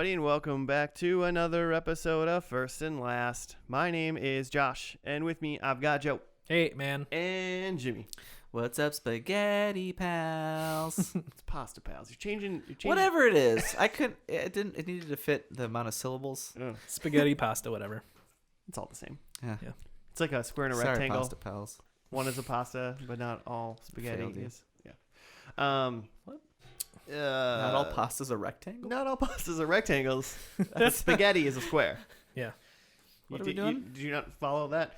everybody, and welcome back to another episode of First and Last. My name is Josh, and with me, I've got Joe. Hey, man. And Jimmy. What's up, spaghetti pals? It's pasta pals. You're changing. Whatever it is. It needed to fit the amount of syllables. Spaghetti, pasta, whatever. It's all the same. Yeah. It's like a square and a Sorry, rectangle. pasta pals. One is a pasta, but not all spaghetti Failed you. is. Yeah. What? Not all pasta's a rectangle? Not all pastas are rectangles. Spaghetti is a square. Yeah. What are we doing? Did you not follow that?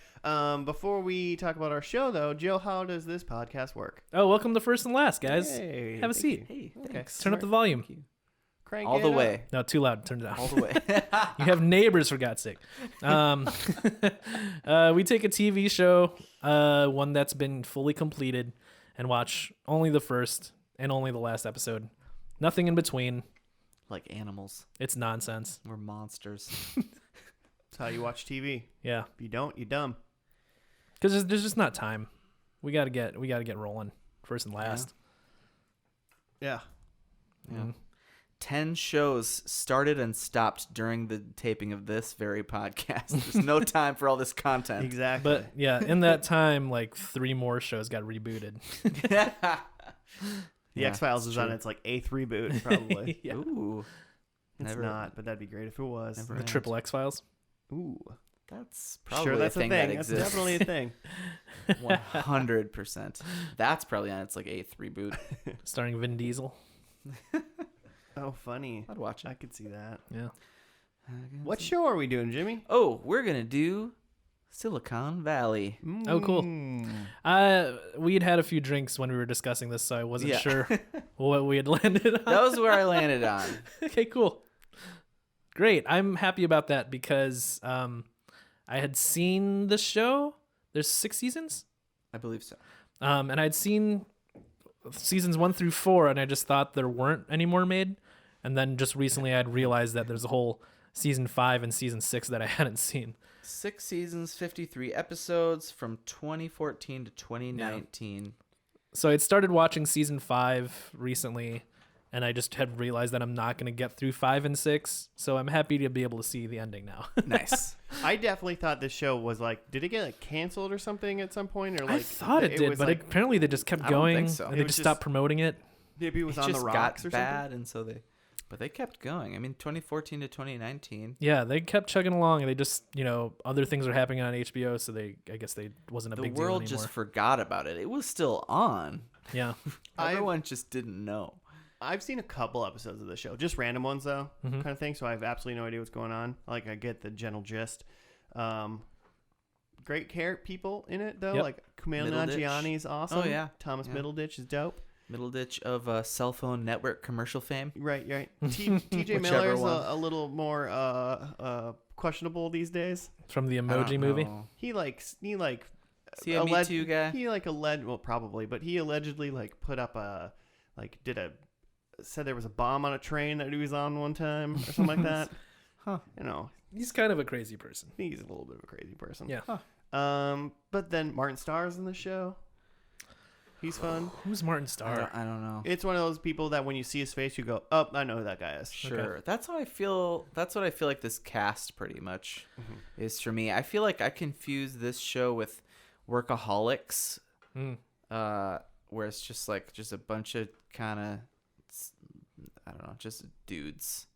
Before we talk about our show, though, Joe, how does this podcast work? Oh, welcome to First and Last, guys. Hey, Have a seat. Hey, Okay. thanks. Turn up the volume. Thank you. Crank All it the up. way. No, too loud. Turn it down. All the way. You have neighbors, for God's sake. We take a TV show, one that's been fully completed, and watch only the first and only the last episode. Nothing in between. Like animals. It's nonsense. We're monsters. That's how you watch TV. Yeah, If you don't, you're dumb. because there's just not time. We gotta get rolling. First and last. Yeah. Yeah. Mm. 10 shows started and stopped during the taping of this very podcast. There's no time for all this content. Exactly. But yeah, in that time, like 3 more shows got rebooted. The X-Files is on its like 8th reboot, probably. Yeah. Ooh. It's Never- not, but that'd be great if it was. Never The end. Triple X Files. Ooh. That's probably Sure, that's a thing, That's that exists. definitely a thing. 100%. That's probably on its like 8th reboot. Starring Vin Diesel. Oh, funny. I'd watch it. I could see that. Yeah. What show are we doing, Jimmy? Oh, we're gonna do Silicon Valley. Oh, cool. Mm. We'd had a few drinks when we were discussing this, so I wasn't Yeah. sure what we had landed on. That was where I landed on. Okay, cool. Great. I'm happy about that because I had seen the show. There's 6 seasons. I believe so. And I'd seen seasons 1 through 4, and I just thought there weren't any more made. And then just recently I'd realized that there's a whole season 5 and season 6 that I hadn't seen. 6 seasons, 53 episodes from 2014 to 2019. So I'd started watching season 5 recently, and I just had realized that I'm not going to get through 5 and 6. So I'm happy to be able to see the ending now. Nice. I definitely thought this show was like, did it get like canceled or something at some point? Or like I thought it did, was but like, apparently they just kept I don't going, think so. and It they was just just- stopped promoting it. maybe it was It on just the rocks got or bad, and so but they kept going. I mean, 2014 to 2019. Yeah, they kept chugging along, and they just, other things are happening on HBO, so I guess they wasn't a The big deal world anymore. just forgot about it. It was still on. Yeah. Everyone just didn't know. I've seen a couple episodes of the show, just random ones though, Mhm. kind of thing. So I have absolutely no idea what's going on. Like I get the general gist. Great people in it though. Yep. Like Kumail Middleditch. Nanjiani's awesome. Oh, yeah. Thomas Yeah. Middleditch is dope. Middle ditch of cell phone network commercial fame. Right. TJ Whichever Miller's one. a little more questionable these days. From the I Emoji don't movie. know. He Is he a Me alleg- Too guy? He well probably, but he allegedly like put up said there was a bomb on a train that he was on one time or something like that. Huh. He's kind of a crazy person. He's a little bit of a crazy person. Yeah. But then Martin Starr's in the show. He's fun. Who's Martin Starr? I don't know. It's one of those people that when you see his face, you go, "Oh, I know who that guy is." Sure. That's how I feel. That's what I feel like this cast pretty much is for me. I feel like I confuse this show with Workaholics, Mm. where it's just a bunch of kind of, I don't know, just dudes.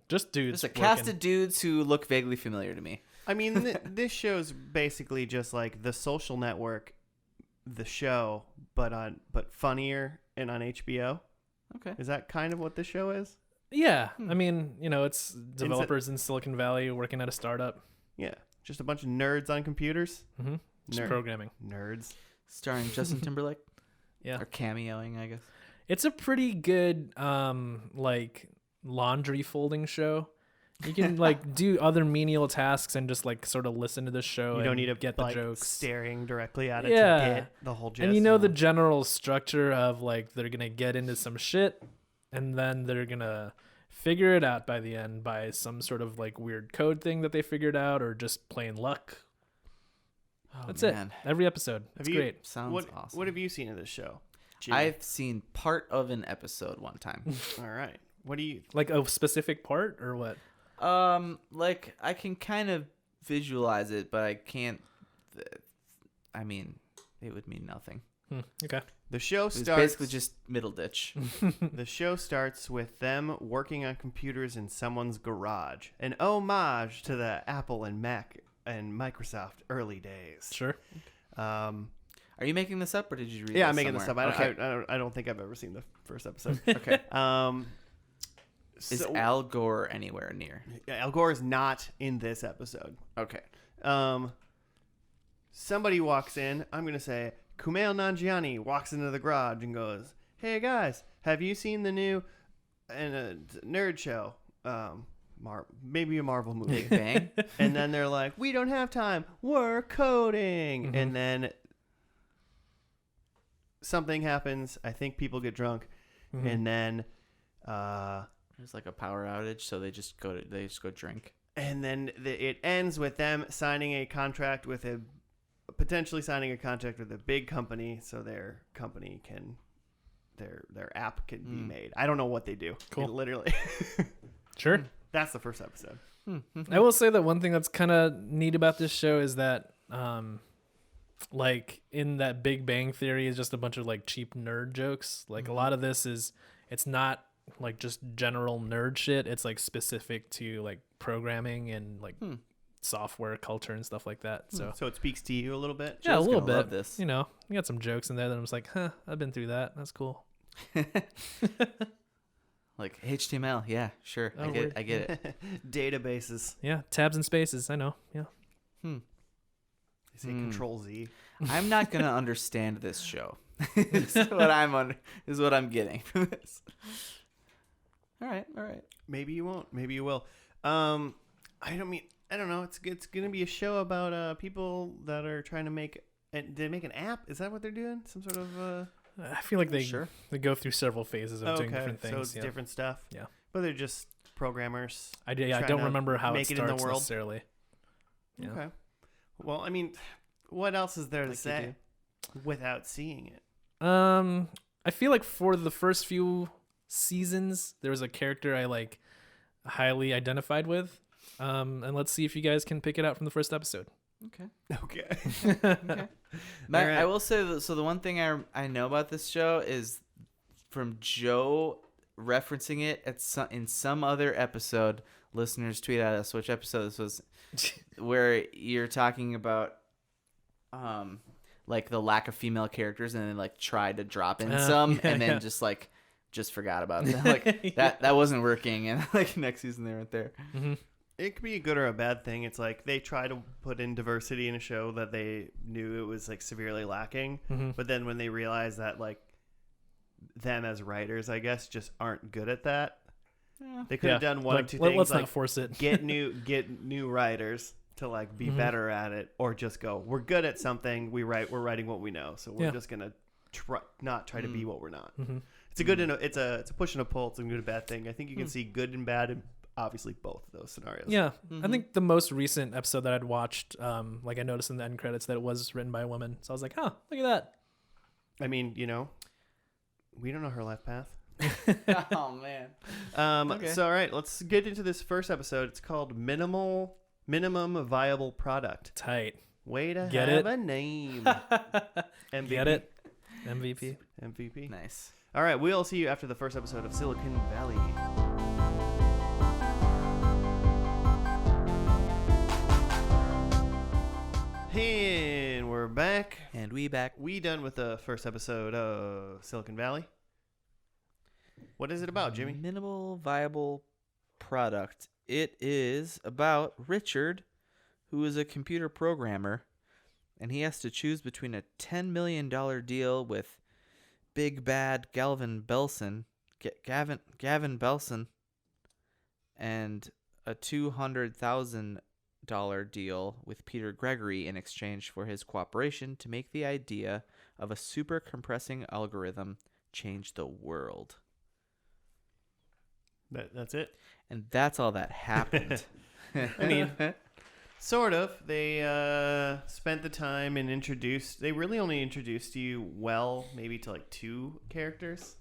Just dudes. Just a cast working. of dudes who look vaguely familiar to me. I mean, this show's basically just like The Social Network, the show, but funnier and on HBO. Okay. Is that kind of what this show is? Yeah. I mean, it's developers in Silicon Valley working at a startup. Yeah, just a bunch of nerds on computers. Mm-hmm. Just Nerd. programming. Nerds. Starring Justin Timberlake. Yeah. Or cameoing, I guess. It's a pretty good laundry folding show. You can do other menial tasks and just sort of listen to the show. You don't and need to get the like jokes. staring directly at it Yeah. to get the whole gist. And the general structure of they're gonna get into some shit, and then they're gonna figure it out by the end by some sort of weird code thing that they figured out, or just plain luck. Oh, That's man. it. Every episode. Have It's you- great. Sounds awesome. What have you seen of this show? Jimmy? I've seen part of an episode one time. All right. What do you? Like a specific part or what? Like I can kind of visualize it, but I can't. I mean, it would mean nothing. Okay. The show It's starts basically just middle ditch. The show starts with them working on computers in someone's garage, an homage to the Apple and Mac and Microsoft early days. Sure. Are you making this up, or did you read? Yeah, this I'm making this somewhere? up. Okay. I don't think I've ever seen the first episode. Okay. So, Is Al Gore anywhere near? Al Gore is not in this episode. Okay. Somebody walks in. I'm gonna say Kumail Nanjiani walks into the garage and goes, "Hey guys, have you seen the new nerd show? Maybe a Marvel movie." Big Bang. And then they're like, "We don't have time. We're coding." Mhm. And then something happens. I think people get drunk, Mhm. and then There's like a power outage, so they just go drink. it ends with them signing a contract with potentially signing a contract with a big company, so their company can their app can be made. I don't know what they do. Cool. Literally. Sure. That's the first episode. I will say that one thing that's kind of neat about this show is that, like in that Big Bang Theory is just a bunch of like cheap nerd jokes. Like a lot of this it's not like just general nerd shit. It's like specific to like programming and like software culture and stuff like that. So it speaks to you a little bit. yeah, a Joe's little gonna bit. love this. You know, you got some jokes in there that I'm just like, huh, I've been through that. That's cool. Like HTML, yeah, sure. Oh, I get it. Databases. Yeah, tabs and spaces. I know. Yeah. They say Control Z. I'm not gonna understand this show. Is what I'm getting from this. All right. Maybe you won't. Maybe you will. I don't know. It's gonna be a show about people that are trying to make. Did they make an app? Is that what they're doing? Some sort of. I feel like they Sure. they go through several phases of doing different things. So it's yeah. different stuff. Yeah. But they're just programmers. I trying don't to remember how it make it in the starts world. necessarily. Yeah. Okay. Well, I mean, what else is there to Like you say without seeing it? I feel like for the first few seasons, there was a character I like highly identified with. And let's see if you guys can pick it out from the first episode. Okay. Okay. Alright. I will say that. So the one thing I know about this show is from Joe referencing it in some other episode. Listeners, tweet at us which episode this was, where you're talking about like the lack of female characters, and then like tried to drop in some, and then just forgot about it. Like that wasn't working, and like next season they weren't there. Mm-hmm. It could be a good or a bad thing. It's like they try to put in diversity in a show that they knew it was like severely lacking. Mm-hmm. But then when they realize that like them as writers, I guess, just aren't good at that, they could have done one of two things. Let's like, not force it. get new writers to like be better at it, or just go, we're good at something. We're writing what we know, so we're just gonna not try to be what we're not. Mm-hmm. It's a good and it's a push and a pull. It's a good and bad thing. I think you can see good and bad in obviously both of those scenarios. Yeah, I think the most recent episode that I'd watched, like I noticed in the end credits that it was written by a woman. So I was like, oh, look at that. I mean, we don't know her life path. Oh man. Okay. So all right, let's get into this first episode. It's called Minimum Viable Product. Tight. Way to Get have it? a name. MVP. Get it? MVP. MVP. Nice. All right, we'll see you after the first episode of Silicon Valley. And we're back. And we back. We done with the first episode of Silicon Valley. What is it about, Jimmy? Minimal viable product. It is about Richard, who is a computer programmer, and he has to choose between a $10 million deal with Big Bad Gavin Belson, and a $200,000 deal with Peter Gregory in exchange for his cooperation to make the idea of a super compressing algorithm change the world. That's it. And that's all that happened. I mean, sort of. They spent the time and they really only introduced you maybe to like two characters.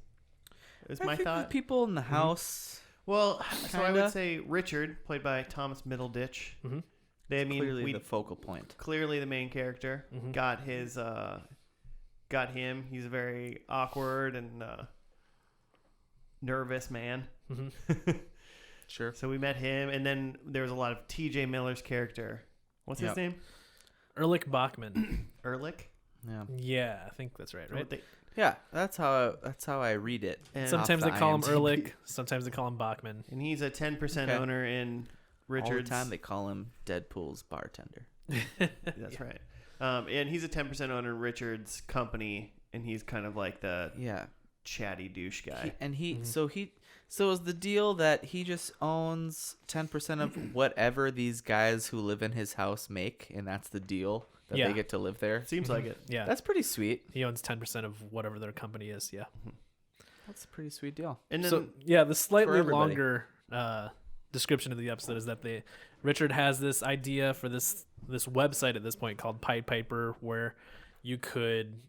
Is I my think the thought. people in the house. Well, so I Kinda. would say Richard, played by Thomas Middleditch. Mm-hmm. They mean Clearly we the focal point. clearly the main character Mhm. got his got him. He's a very awkward and nervous man. Mm-hmm. Sure. So we met him, and then there was a lot of T.J. Miller's character. What's his Yep. name? Erlich Bachman. Ehrlich. Yeah. Yeah, I think that's right. Right. Yeah, that's how I read it. And, Sometimes off they the call him IMDb. Ehrlich. Sometimes they call him Bachman. and he's a 10% Okay. owner in Richard's. All the time they call him Deadpool's bartender. That's right. And he's a 10% owner in Richard's company, and he's kind of like the Yeah. chatty douche guy. So is the deal that he just owns 10% of whatever these guys who live in his house make, and that's the deal that Yeah. they get to live there? Seems like it. Yeah. That's pretty sweet. He owns 10% of whatever their company is. Yeah. That's a pretty sweet deal. And then So yeah, the slightly everybody. longer description of the episode is that Richard has this idea for this website at this point called Pied Piper, where you could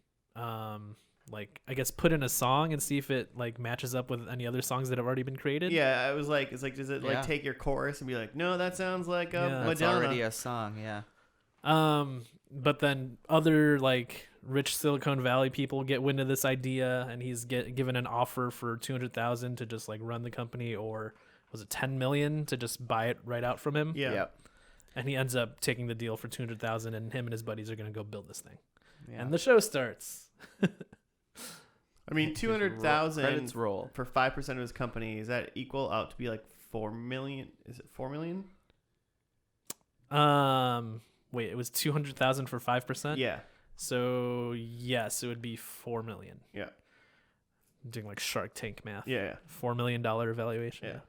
like I guess put in a song and see if it like matches up with any other songs that have already been created. yeah, it's like, does it Yeah. like take your chorus and be like, no, that sounds like Yeah. That's Madonna. already a song, yeah. But then other like rich Silicon Valley people get wind of this idea, and he's given an offer for $200,000 to just like run the company, or was it $10 million to just buy it right out from him? Yeah. Yep. And he ends up taking the deal for $200,000, and him and his buddies are gonna go build this thing. Yeah. And the show starts. I mean, 200,000 Credits roll. for 5% of his company, is that equal out to be like 4 million? Is it 4 million? Wait, it was 200,000 for 5%. Yeah. So yes, it would be 4 million. Yeah. I'm doing like Shark Tank math. Yeah. $4 million valuation. Yeah.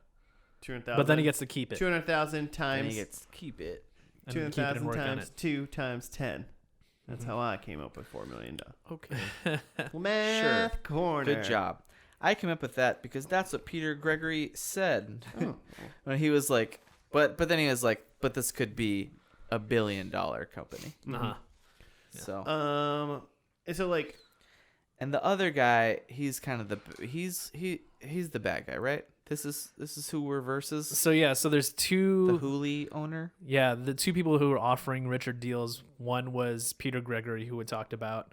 200,000. But then he gets to keep it. 200,000 And times he gets to keep it. And keep it and 200,000 work on times it. 2 times 10. That's Mhm. how I came up with $4 million. Okay. Math corner. Good job. I came up with that because that's what Peter Gregory said Oh. when he was like, but then he was like, but this could be $1 billion company. Uh-huh. Yeah. So And so like, and the other guy, he's kind of he's the bad guy, right? This is who we're versus So yeah, so there's the two. Hooli owner. Yeah, the two people who were offering Richard deals. One was Peter Gregory, who we talked about,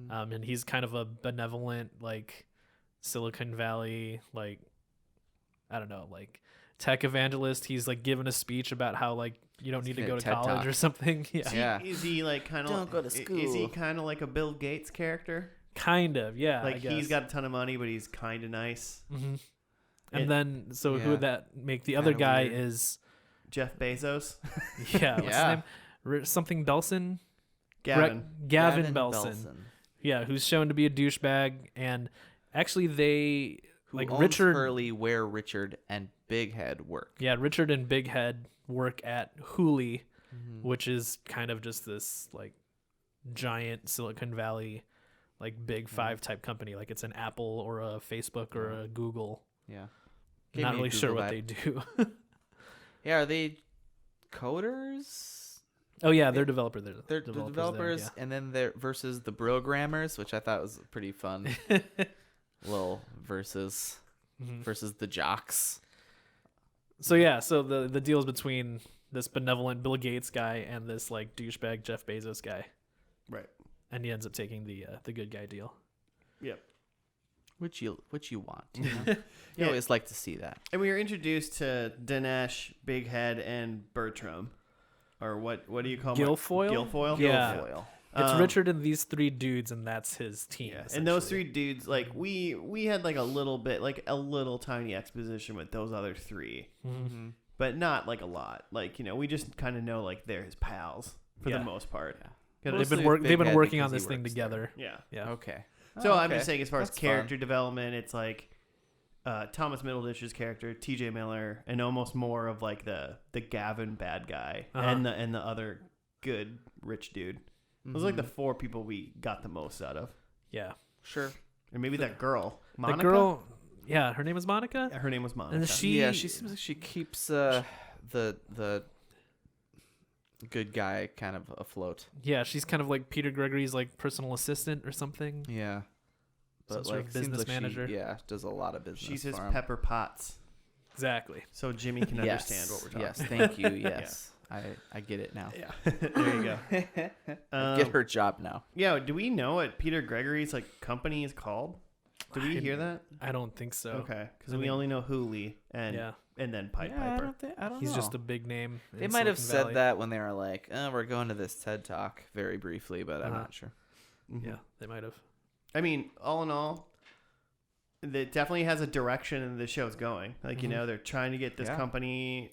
and he's kind of a benevolent, like Silicon Valley, like I don't know, like tech evangelist. He's like giving a speech about how like you don't need to gonna go to TED college Talk. or something. Yeah, Yeah. is he like kind of Don't go to Is he school. kind of like a Bill Gates character? kind of. Yeah, Like he's got a ton of money, but he's kind of nice. hmm It- And then, so who Yeah. would that make? The other Kinda guy weird. is Jeff Bezos, yeah, what's Yeah. his name? Something Belson. Gavin. Gavin Belson. Yeah, who's shown to be a douchebag, and actually they Who like owns Richard. Hurley, where Richard and Big Head work. Yeah, Richard and Big Head work at Hooli, Mhm. which is kind of just this like giant Silicon Valley, like Big Five type company. Like it's an Apple or a Facebook or a Google. Yeah. Gave Not me a really sure Google what vibe. they do. Yeah, are they coders? Oh yeah, they're developer. They're They're the developers, and then they're versus the programmers, which I thought was pretty fun. Little versus Mhm. versus the jocks. So yeah, so the deal's between this benevolent Bill Gates guy and this like douchebag Jeff Bezos guy, Right. and he ends up taking the good guy deal. Yep. Which you want. You know? You Yeah. always like to see that. And we were introduced to Dinesh, Big Head, and Bertram, or what do you call Guilfoyle? Guilfoyle. Yeah. Guilfoyle. It's Richard and these three dudes, and that's his team. Yeah, and those essentially. three dudes, like we had like a little bit, like a little tiny exposition with those other three, Mm-hmm. but not like a lot. Like we just kind of know like they're his pals for Yeah. the most part. Yeah. Yeah. They've Mostly been Big been Head working because on he this thing works together. Yeah. Yeah. Okay. So Oh, I'm okay. just saying, as far as That's character development, it's like Thomas Middleditch's character, T.J. Miller, and almost more of like the Gavin bad guy Uh-huh. and the other good rich dude. Those are like the four people we got the most out of, Yeah. Sure. and maybe that girl, Monica. The girl, yeah, her name is Monica. Yeah, her name was Monica. And she, Yeah, she seems like she keeps the good guy kind of afloat. yeah, she's kind of like Peter Gregory's like personal assistant or something. Yeah. but sort of like seems business like manager. she does a lot of business. She's his for him. Pepper Potts, Exactly. so Jimmy can understand what we're talking. Yes, thank you. Yes, I get it now. Yeah, there you go. I get her job now. Yeah, do we know what Peter Gregory's like company is called? Did we hear that? I don't think so. Okay, because I we think- only know Hooli and Yeah. and then Pied Yeah, Piper. I don't He's know. just a big name. They in might have Silicon Valley. said that when they were like, we're going to this TED Talk very briefly, but I'm Uh-huh. not sure. Mhm. Yeah, they might have. I mean, all in all, it definitely has a direction and the show's going. Like, you Mhm. know, they're trying to get this Yeah. company.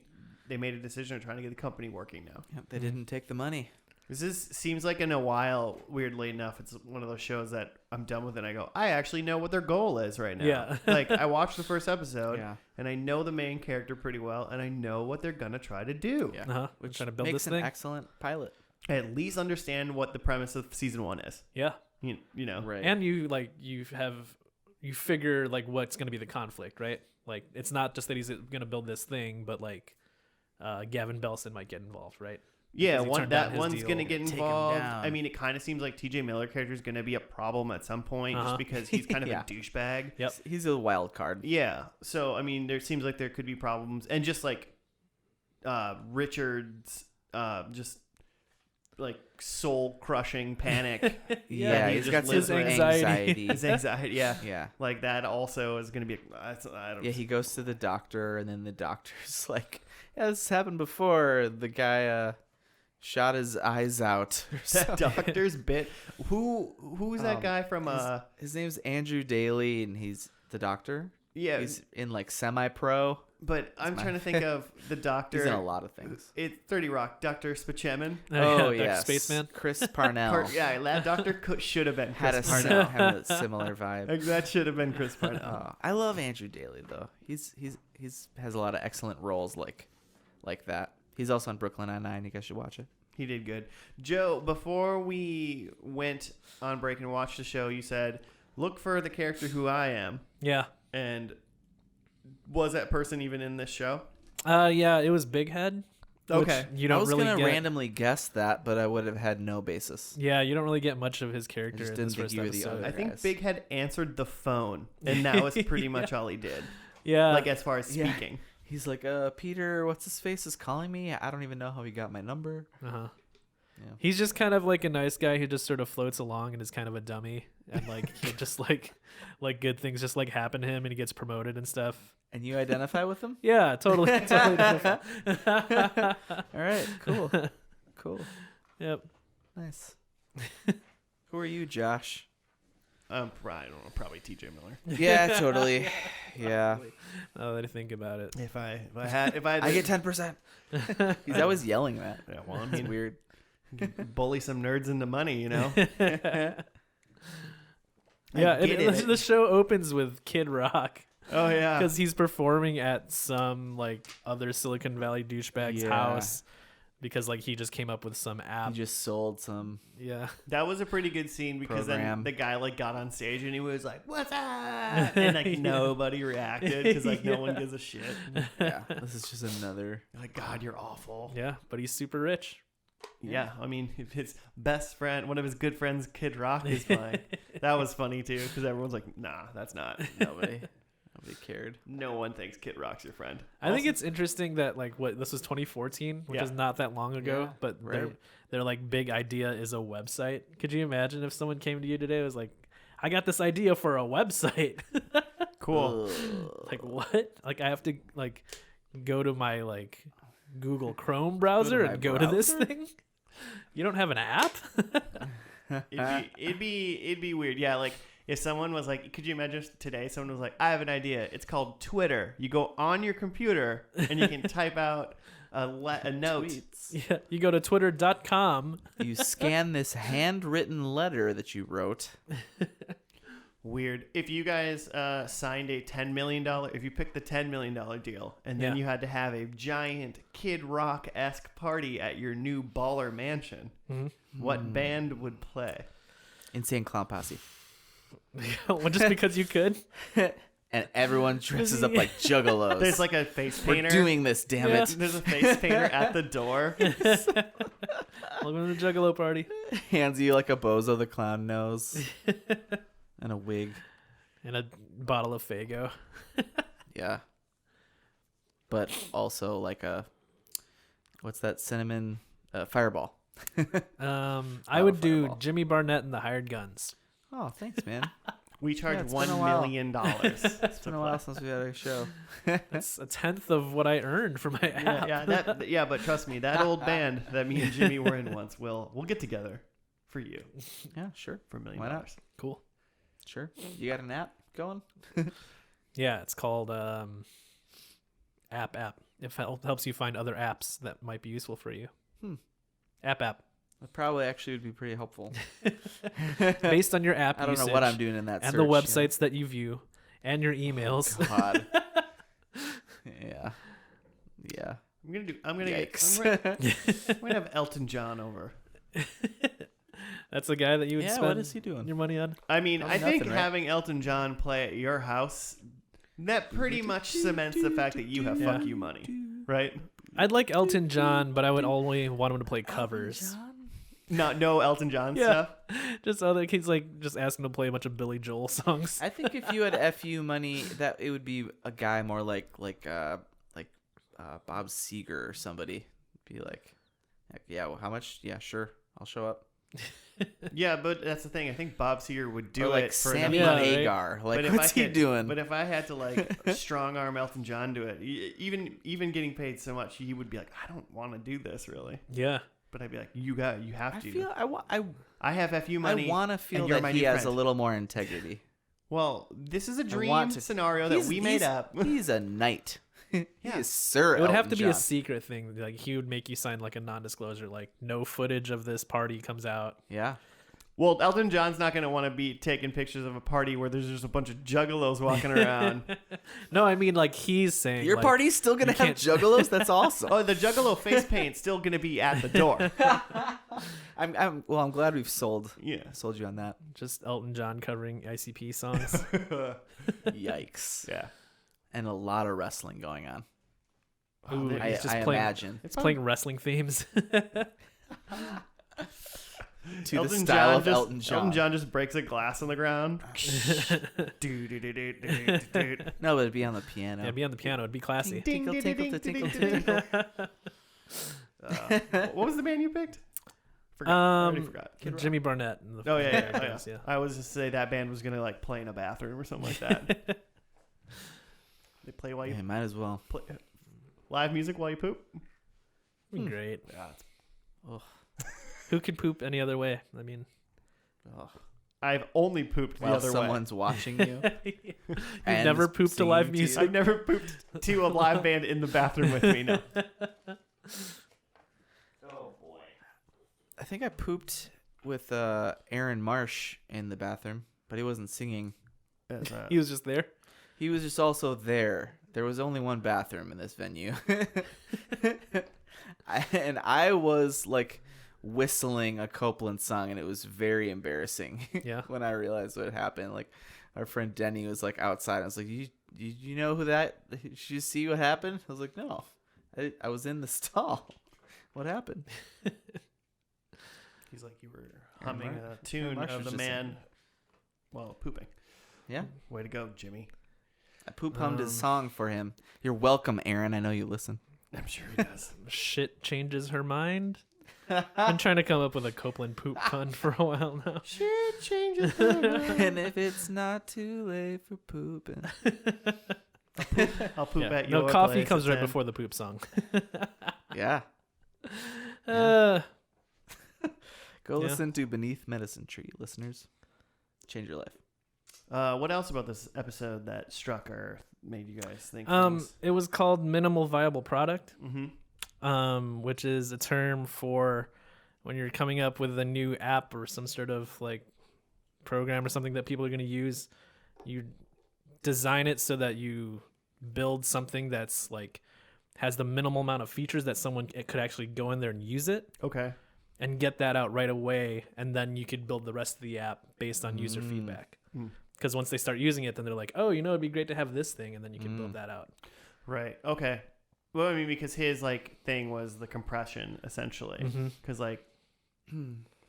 They made a decision. They're trying to get the company working now. Yep, they didn't take the money. This seems like in a while, weirdly enough, it's one of those shows that I'm done with and I go, I actually know what their goal is right now. Yeah. Like, I watched the first episode Yeah, and I know the main character pretty well and I know what they're going to try to do. yeah. Uh-huh. Which Trying to build makes this an thing. excellent pilot. I at least understand what the premise of season 1 is. Yeah. You know. Right. And you figure like what's going to be the conflict, right? Like it's not just that he's going to build this thing, but like Gavin Belson might get involved, right? Yeah, Because he turned down that his one's deal. going to get Take him involved. down. I mean, it kind of seems like TJ Miller character is going to be a problem at some point Uh-huh. just because he's kind of Yeah. a douchebag. Yep. He's a wild card. Yeah. So, I mean, there seems like there could be problems. And just like Richard's just like soul crushing panic. Yeah, he he's just got lives some with anxiety. His anxiety. Yeah. Yeah. Like that also is going to be, I don't Yeah, he goes to the doctor, and then the doctor's like, "Yeah, this happened before. The guy shot his eyes out." Or that something. doctor's bit. Who's that guy from, His name's Andrew Daly, and he's the doctor. yeah, He's in like semi-pro. but I'm my- trying to think of the doctor. He's in a lot of things. It's 30 Rock, Dr. Spaceman. Oh Dr. yes, Spaceman. Chris Parnell Yeah, that doctor should have been had Chris a Parnell. had a similar vibe. Like, that should have been Chris Parnell. I love Andrew Daly though. He's has a lot of excellent roles like that. He's also on Brooklyn Nine-Nine. You guys should watch it. He did good. Joe, before we went on break and watched the show, you said, look for the character who I am. Yeah. And was that person even in this show? Yeah, it was Big Head. which Okay. You I don't was really gonna get. randomly guess that, but I would have had no basis. Yeah, you don't really get much of his character just in didn't this think first you were the episode. other I think guys. Big Head answered the phone, and that was pretty much all he did. Yeah. Like, as far as Yeah. speaking. He's like, Peter, what's his face is calling me. I don't even know how he got my number. Uh-huh. Yeah. He's just kind of like a nice guy who just sort of floats along and is kind of a dummy, and like he just like good things just like happen to him, and he gets promoted and stuff. And you identify with him? Yeah, totally. Totally. All right, cool. Cool. Yep. Nice. Who are you, Josh? I don't know, probably TJ Miller. Yeah, totally. Yeah. Now that I think about it. If I had I get 10%. He's always yelling that. Yeah, well, I It's mean, weird. bully some nerds into money, you know? Yeah, get it. the show opens with Kid Rock Oh, yeah. because he's performing at some like other Silicon Valley douchebag's Yeah. house because like he just came up with some He app. just sold some. Yeah. That was a pretty good scene because Program. then the guy like got on stage and he was like, "What's up?" And like Yeah. nobody reacted because like no one Yeah. gives a shit. Yeah. This is just another. Like, God, you're awful. Yeah, but he's super rich. Yeah, I mean, if his best friend, one of his good friends, Kid Rock, is fine. That was funny too because everyone's like, "Nah, that's not." Nobody cared. No one thinks Kid Rock's your friend. I think it's interesting that like what this was 2014, which Yeah. is not that long ago, Yeah, but right. their like big idea is a website. Could you imagine if someone came to you today and was like, "I got this idea for a website." Cool. Ugh. Like what? Like I have to like go to my like Google Chrome browser my and go to this browser? thing? You don't have an app? It'd be weird. Yeah, like if someone was like, could you imagine if today someone was like, I have an idea. It's called Twitter. You go on your computer and you can type out a note. Tweets. Yeah, you go to twitter.com. You scan this handwritten letter that you wrote. Weird. If you guys signed a $10 million, if you picked the $10 million deal and then Yeah. you had to have a giant Kid Rock-esque party at your new baller mansion, Mhm. what band would play? Insane Clown Posse. Well, just because you could. And everyone dresses up like juggalos. There's like a face We're painter. doing this, damn Yeah. it. There's a face painter at the door. Welcome to the Juggalo party. Hands you like a Bozo the Clown nose. And a wig. And a bottle of Faygo. Yeah. But also like what's that cinnamon Fireball. I would do Fireball. Jimmy Barnett and the Hired Guns. Oh, thanks, man. We charge it's been $1 a while. million. It's been a while since we had a show. That's a tenth of what I earned for my app. Yeah, but trust me, that old band that me and Jimmy were in once, we'll get together for you Yeah, sure. for $1 million. Why not? Cool. Sure. You got an app going? Yeah, it's called App. It helps you find other apps that might be useful for you. App. That probably actually would be pretty helpful. Based on your app I don't know usage what I'm doing in that and search. the websites that you view and your emails. God. Yeah. Yeah. I'm gonna have Elton John over. That's the guy that you would Yeah, spend what is he doing? your money on? I mean, Probably I think nothing, right? having Elton John play at your house, that pretty much cements the fact that you have fuck you money, right? I'd like Elton John, but I would only want him to play covers. No Elton John stuff. Just other kids just ask him to play a bunch of Billy Joel songs. I think if you had FU money, that it would be a guy more like Bob Seger or somebody. Be like, yeah, well, how much? Yeah, sure, I'll show up. Yeah, but that's the thing. I think Bob Seger would do Or like it for Sammy enough money. Hagar. Like, But if what's I he had- doing? But if I had to strong arm Elton John to it, even getting paid so much, he would be like, I don't want to do this really. Yeah. But I'd be like, you have I to. feel I have FU money. I want to feel and you're that my he new has a friend. little more integrity. Well, this is a dream want to- scenario that we made up. He's a knight. He Yeah. is Sir. It would have Elton to be John. a secret thing. Like he would make you sign like a non-disclosure, like no footage of this party comes out. Yeah. Well, Elton John's not going to want to be taking pictures of a party where there's just a bunch of juggalos walking around. No, I mean like he's saying Your like, party's still gonna you have can't- juggalos. That's awesome. Oh, the juggalo face paint's still going to be at the door. I'm glad we've sold Yeah. you on that. just Elton John covering ICP songs. Yikes. Yeah. And a lot of wrestling going on. Ooh, there- I, he's just I playing, imagine. It's playing wrestling themes. To the style of Elton John. Elton John just breaks a glass on the ground. Do-do-do-do-do-do-do. No, but it'd be on the piano. Yeah, be on the piano. It'd be classy. Tinkle, tinkle, tinkle, tinkle. What was the band you picked? I already forgot. Jimmy Barnett. And the Oh yeah, Hired Guns, yeah. I was just say that band was gonna play in a bathroom or something like that. They play while you Yeah, might as well. play live music while you poop. Be great. Yeah, Ugh. Who could poop any other way? I mean, Ugh. I've only pooped the While other way. someone's watching you. you've And never pooped to live singing to you. music. I've never pooped to a live band in the bathroom with me. No. Oh boy. I think I pooped with Aaron Marsh in the bathroom, but he wasn't singing. He was just there. He was just also there. There was only one bathroom in this venue. And I was like whistling a Copeland song, and it was very embarrassing. Yeah. When I realized what happened, like our friend Denny was like outside. I was like, you know who that? Did you see what happened? I was like, no, I was in the stall. What happened? He's like you were humming Aaron a tune Marsh of was the just man while pooping. Yeah, Way to go, Jimmy. I poop hummed his song for him. You're welcome, Aaron. I know you listen. I'm sure he does. Shit changes her mind. Been trying to come up with a Copeland poop pun for a while now. Shit changes my mind. And if it's not too late for pooping. I'll poop Yeah. at No, your coffee place comes at right 10. before the poop song. Yeah. Uh, Go Yeah. listen to Beneath Medicine Tree, listeners. Change your life. What else about this episode that struck or made you guys think? things? it was called minimal viable product, Mm-hmm. which is a term for when you're coming up with a new app or some sort of like program or something that people are going to use. You design it so that you build something that's like has the minimal amount of features that someone could actually go in there and use it Okay. and get that out right away, and then you could build the rest of the app based on user feedback. Mm. Because once they start using it, then they're like, oh, it'd be great to have this thing, and then you can build that out. Right. Okay. Well, I mean, because his thing was the compression essentially. Because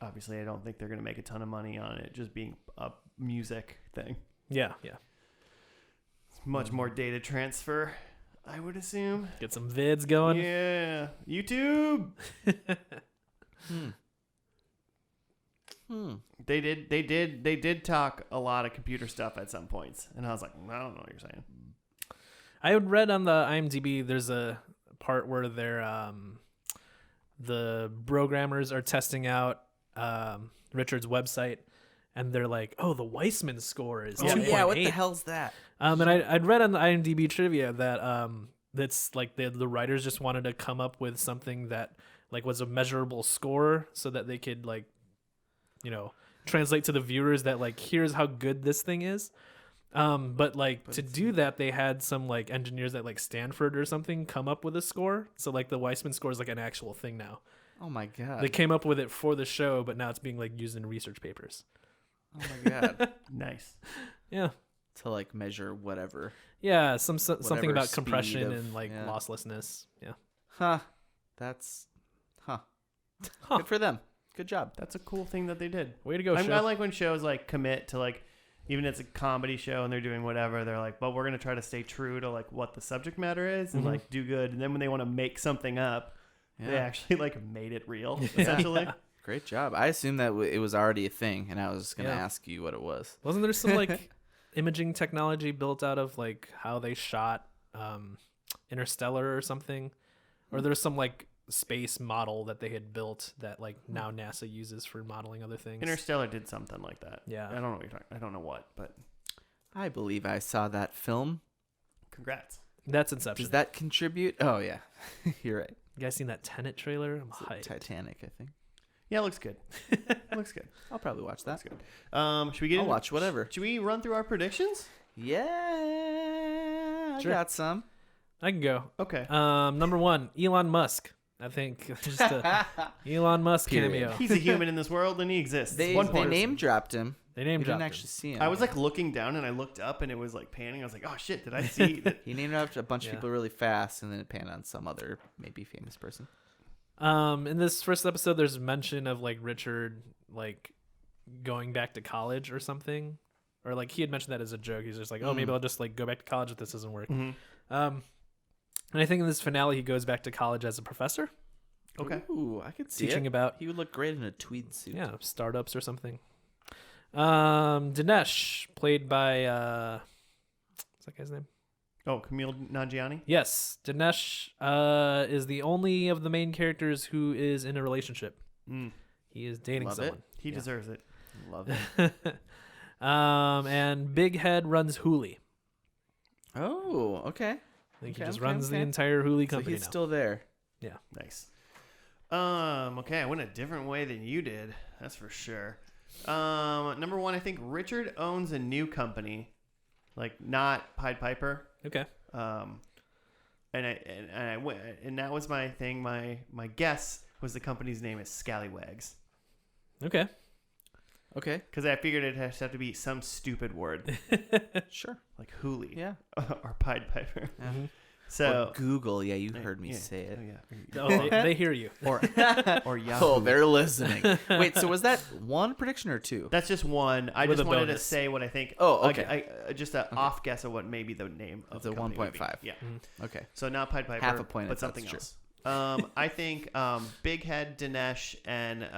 obviously, I don't think they're gonna make a ton of money on it just being a music thing. Yeah. It's much more data transfer, I would assume. Get some vids going. Yeah. YouTube. They did talk a lot of computer stuff at some points, and I was like, I don't know what you're saying. I had read on the IMDb there's a part where they're the programmers are testing out Richard's website, and they're like, "Oh, the Weissman score is 2.8." what the hell's that? And I'd read on the IMDb trivia that that's like the writers just wanted to come up with something that like was a measurable score, so that they could like, translate to the viewers that like here's how good this thing is. But to do that, they had some like engineers at like Stanford or something come up with a score. So like the Weissman score is like an actual thing now. Oh my god! They came up with it for the show, but now it's being like used in research papers. Oh my god! Nice. Yeah. To like measure whatever. Yeah, something about speed compression of- and like yeah. losslessness. Yeah. Huh? That's good for them. Good job. That's a cool thing that they did. Way to go, I show. like when shows like commit to like, even if it's a comedy show and they're doing whatever, they're like, well, we're going to try to stay true to like what the subject matter is and like do good. And then when they want to make something up, they actually like made it real, essentially. Yeah. Great job. I assumed that it was already a thing, and I was just gonna Yeah. ask you what it was. Wasn't there some like imaging technology built out of like how they shot Interstellar or something? Or there's some like space model that they had built that like now NASA uses for modeling other things. Interstellar did something like that. Yeah. I don't know what you're talking. I don't know what, but I believe I saw that film. congrats. That's Inception. Does that contribute? Oh yeah, you're right. You guys seen that Tenet trailer? I'm It's hyped. Titanic, I think. Yeah, it looks good. It looks good. I'll probably watch that. Looks good. Should we get? I'll into- watch whatever. Should we run through our predictions? Yeah, I Sure. got some. I can go. Okay. Number 1, Elon Musk. I think just a Elon Musk Period. cameo. He's a human in this world and he exists. They One they person. name dropped him. They named We didn't dropped actually see him. I was like looking down and I looked up and it was like panning. I was like, oh shit, did I see? that? He named dropped a bunch Yeah. of people really fast, and then it panned on some other maybe famous person. In this first episode, there's mention of like Richard like going back to college or something, or like he had mentioned that as a joke. He's just like, oh, maybe I'll just like go back to college if this doesn't work. Mhm. And I think in this finale, he goes back to college as a professor, Okay. Ooh, I could see teaching it. about He would look great in a tweed suit. startups or something. Dinesh, played by what's that guy's name? Oh, Camille Nanjiani. Yes, Dinesh is the only of the main characters who is in a relationship. Mm. He is dating Love it. someone. He deserves it. Love it. And Big Head runs Hooli. Oh, okay. I think Okay, he just okay, runs the okay. entire Hooli So company he's now. still there. Nice. Okay, I went a different way than you did. That's for sure. Number 1, I think Richard owns a new company, like not Pied Piper. Okay. And that was my thing. My guess was the company's name is Scallywags Okay. Okay. because I figured it has to have to be some stupid word Sure. like Hooli Yeah. or Pied Piper. Mhm. So Or Google. Yeah, you heard me yeah. say it. Oh, yeah. Oh, they hear you. Or Yahoo. Oh, they're listening. Wait, so was that one prediction or two? That's just one. I With just a wanted bonus. to say what I think. Oh, okay. Just an off guess of what maybe the name of It's the a company would be. 1.5. Yeah. Okay. So not Pied Piper. Half a point but if something that's else. I think Big Head, Dinesh, and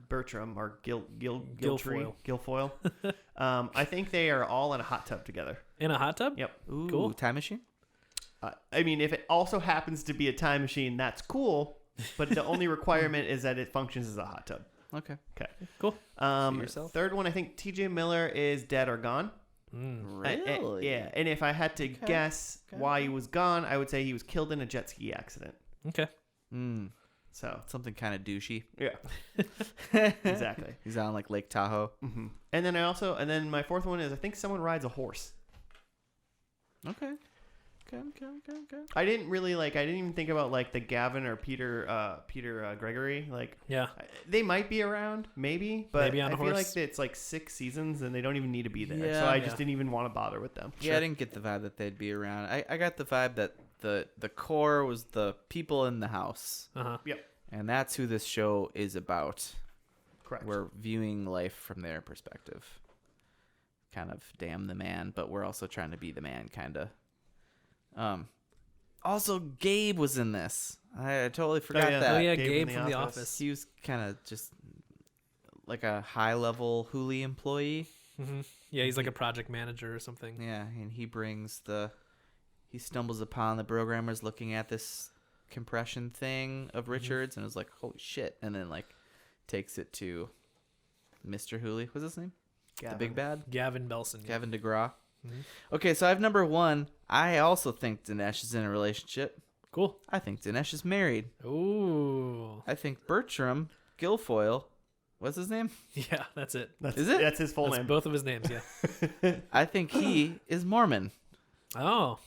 Bertram or Guilfoyle. I think they are all in a hot tub together. In a hot tub? Yep. Ooh, Cool. time machine? I mean, if it also happens to be a time machine, that's cool. But the only requirement is that it functions as a hot tub. Okay. Okay. Cool. yourself. Third one, I think T.J. Miller is dead or gone. Really? Yeah. And if I had to guess why he was gone, I would say he was killed in a jet ski accident. Okay. So Something kind of douchey. yeah, exactly. He's on like Lake Tahoe. Mm-hmm. And then my fourth one is I think someone rides a horse. Okay. I didn't even think about like the Gavin or Peter Gregory. Like, Yeah. they might be around, maybe, but Maybe on a I feel horse. like it's like 6 seasons and they don't even need to be there. Yeah. So I Yeah. just didn't even want to bother with them. Yeah, I didn't get the vibe that they'd be around. I got the vibe that the core was the people in the house. Uh-huh. Yep. And that's who this show is about. Correct. We're viewing life from their perspective. kind of damn the man, but we're also trying to be the man, kind of. Also, Gabe was in this. I totally forgot yeah. that. Oh yeah, Gabe Gabe from The Office. He was kind of just like a high-level Hooli employee. Mm-hmm. Yeah, he's like a project manager or something. Yeah, and he stumbles upon the programmers looking at this compression thing of Richard's and is like, holy shit. And then like takes it to Mr. Hooli. What's his name? Gavin. The big bad? Gavin Belson. Gavin DeGraw. Mhm. Okay, so I have number 1. I also think Dinesh is in a relationship. Cool. I think Dinesh is married. Ooh. I think Bertram Guilfoyle, what's his name? Yeah, that's it. Is it? That's his full That's name. both of his names, yeah. I think he is Mormon. Oh.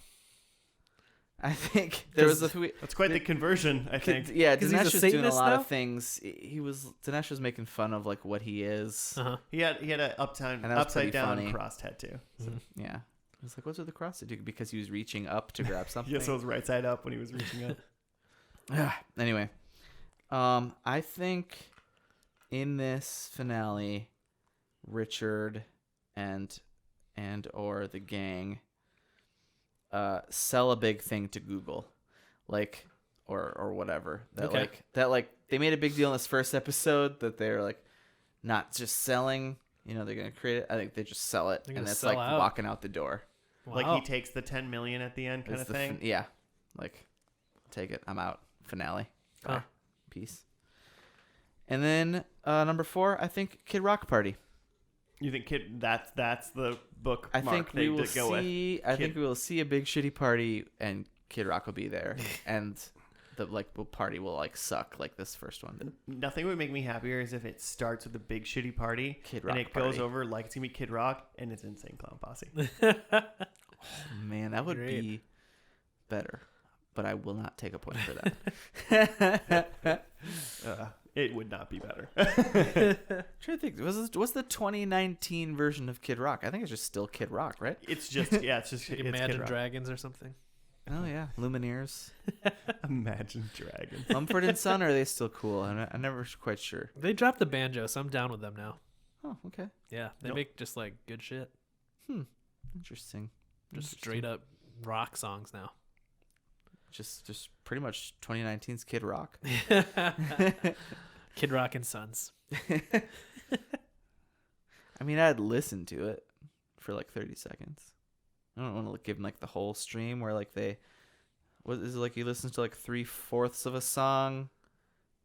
I think there was a That's quite the conversion, I think. yeah, 'Cause he's a Dinesh was doing a Satanist lot now? of things. Dinesh was making fun of like what he is. Uh-huh. He had an upside And that was pretty down funny. cross tattoo. Mhm. Yeah. I was like, what's with the cross to do? Because he was reaching up to grab something. Yes, it was right side up when he was reaching up. Anyway, I think in this finale, Richard and or the gang sell a big thing to Google, like or whatever. Okay. That they made a big deal in this first episode that they're like not just selling. You know, they're gonna create it. I think they just sell it, They're and gonna that's sell like out. walking out the door. Wow. Like he takes the 10 million at the end kind It's of the thing. yeah, like take it. I'm out. Finale. Huh. Bye. Peace. And then number 4, I think Kid Rock Party. You think that's the book I mark think they we will go with. see. I think we will see a big shitty party, and Kid Rock will be there, and the party will like suck like this first one did. Nothing would make me happier is if it starts with a big shitty party Kid and Rock it goes Party. over like it's gonna be Kid Rock and it's Insane Clown Posse. Man, that would Great. be better, but I will not take a point for that. It would not be better. Trying to think, what's the 2019 version of Kid Rock? I think it's just still Kid Rock, right? It's just Like it's Imagine Kid Rock. Dragons or something. Oh yeah, Lumineers. Imagine Dragons. Mumford and Son, are they still cool? I'm never quite sure. They dropped the banjo, so I'm down with them now. Oh, okay. Yeah, they Nope. make just like good shit. Interesting. Just straight up rock songs now. Just pretty much 2019's Kid Rock. Kid Rock and Sons. I mean, I'd listen to it for like 30 seconds. I don't want to give them like the whole stream where like what is it like? You listen to like 3/4 of a song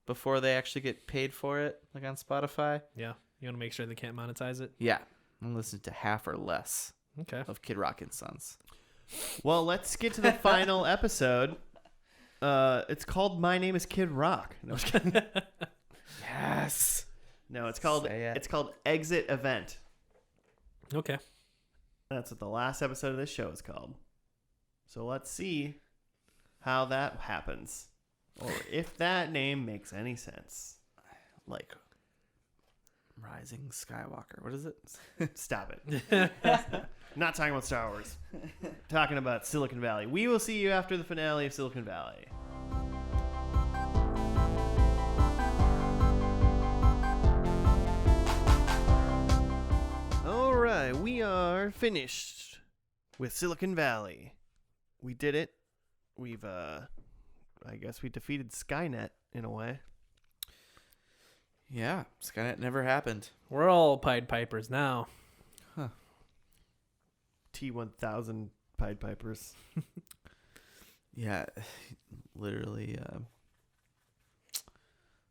before they actually get paid for it, like on Spotify. Yeah, you want to make sure they can't monetize it. Yeah, I'm listening to half or less Okay. of Kid Rock and Sons. Well, let's get to the final episode. It's called My Name is Kid Rock. No, I'm just kidding. Yes. No, it's called Say it. it's called Exit Event. Okay. That's what the last episode of this show is called. So let's see how that happens, or if that name makes any sense. Like Rising Skywalker. What is it? Stop it. Not talking about Star Wars. Talking about Silicon Valley. We will see you after the finale of Silicon Valley. All right, we are finished with Silicon Valley. We did it. We've I guess we defeated Skynet in a way. Yeah, Skynet never happened. We're all Pied Pipers now. T-1000 Pied Pipers. Yeah, literally.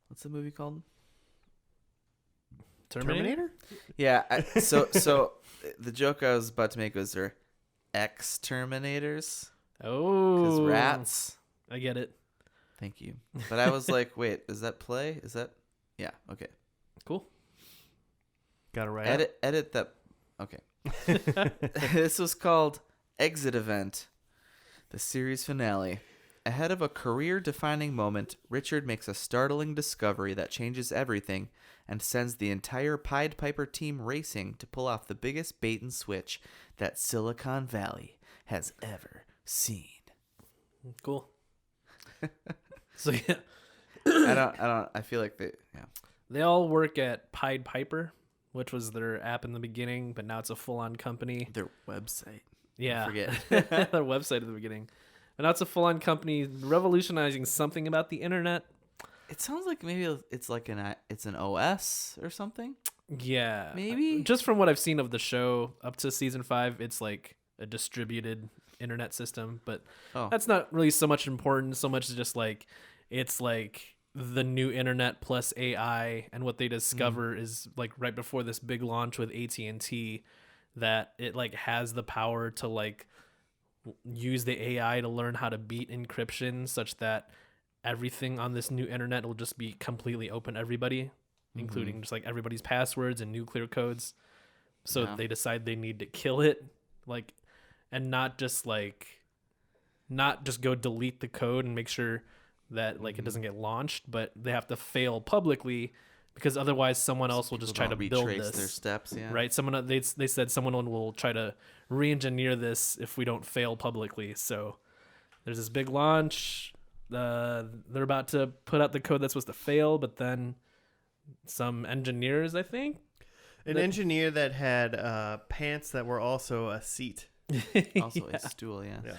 What's the movie called? Terminator? Yeah, so the joke I was about to make was they're ex-Terminators Oh. because rats. I get it. Thank you. But I was like, wait, is that play? Is that? Yeah. Okay. Cool. Got it right. Edit that. Okay. This was called Exit Event, the series finale. Ahead of a career-defining moment, Richard makes a startling discovery that changes everything and sends the entire Pied Piper team racing to pull off the biggest bait and switch that Silicon Valley has ever seen. Cool. So yeah, I feel like yeah. they all work at Pied Piper, which was their app in the beginning, but now it's a full-on company. Their website. Yeah. I forget. Their website at the beginning. But now it's a full-on company revolutionizing something about the internet. It sounds like maybe it's like it's an OS or something. Yeah. Maybe? Just from what I've seen of the show up to season 5, it's like a distributed internet system, but that's not really so much important, so much as just like it's like the new internet plus AI, and what they discover is like right before this big launch with AT&T that it like has the power to like use the AI to learn how to beat encryption such that everything on this new internet will just be completely open to everybody, including just like everybody's passwords and nuclear codes. So they decide they need to kill it, like, and not just go delete the code and make sure that like it doesn't get launched, but they have to fail publicly, because otherwise someone else will just try to build this. Their steps, yeah. Right? Someone they said someone will try to re-engineer this if we don't fail publicly. So there's this big launch. They're about to put out the code that's supposed to fail, but then some engineers, I think, an engineer that had pants that were also a seat, Also a stool, yeah.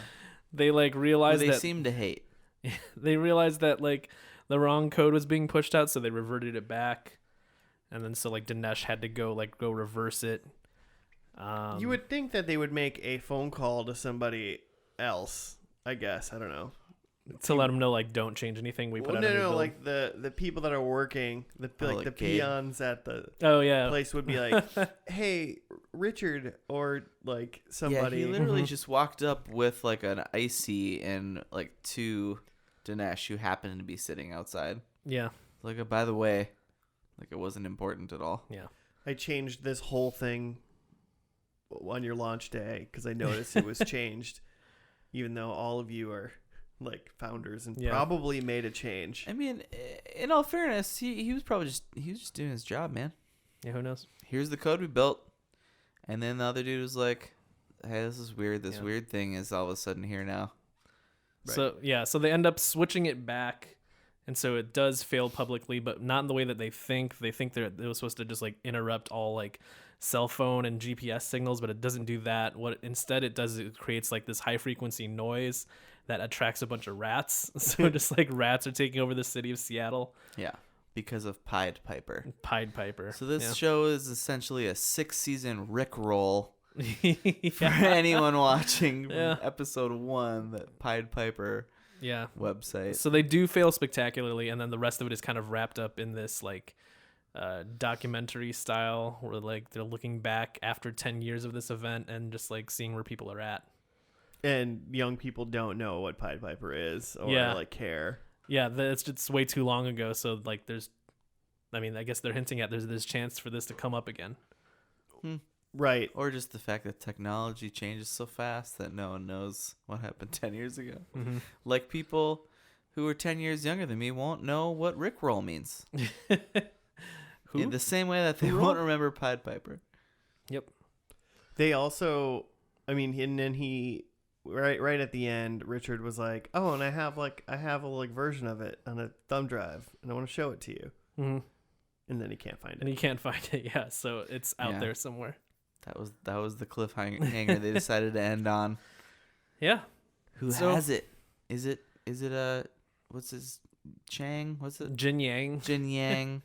They like realized they that seem to hate. they realized that like the wrong code was being pushed out, so they reverted it back, and then so like Dinesh had to go reverse it. You would think that they would make a phone call to somebody else. I guess, I don't know, to let them know like don't change anything. We put out a new build. like the people that are working, the Gabe. peons at the place would be like, hey, Richard, or like somebody. Yeah, he literally just walked up with like an icy and like two Dinesh who happened to be sitting outside. Yeah. Like, by the way, like it wasn't important at all. Yeah. I changed this whole thing on your launch day because I noticed it was changed, even though all of you are like founders and probably made a change. I mean, in all fairness, he was probably just doing his job, man. Yeah, who knows? Here's the code we built, and then the other dude was like, "Hey, this is weird. This weird thing is all of a sudden here now." Right. So they end up switching it back, and so it does fail publicly, but not in the way that they think. They think it was supposed to just like interrupt all like cell phone and GPS signals, but it doesn't do that. What instead it does, it creates like this high frequency noise that attracts a bunch of rats. So just like rats are taking over the city of Seattle. Yeah, because of Pied Piper. Pied Piper. So this show is essentially a 6-season Rickroll yeah. for anyone watching episode 1, that Pied Piper website. So they do fail spectacularly, and then the rest of it is kind of wrapped up in this like documentary style where like they're looking back after 10 years of this event and just like seeing where people are at. And young people don't know what Pied Piper is or like care. Yeah, it's just way too long ago. So like I guess they're hinting at there's chance for this to come up again. Right. Or just the fact that technology changes so fast that no one knows what happened 10 years ago. Mm-hmm. Like people who are 10 years younger than me won't know what Rickroll means. Who? In the same way that they won't remember Pied Piper. Yep. They also, and then he, right at the end, Richard was like, "Oh, and I have a version of it on a thumb drive, and I want to show it to you." Mm-hmm. And then he can't find it. And he can't find it. Yeah, so it's out there somewhere. That was the cliffhanger they decided to end on. Yeah. Who has it? Is it what's his Chang? What's it? Jin Yang. Jin Yang.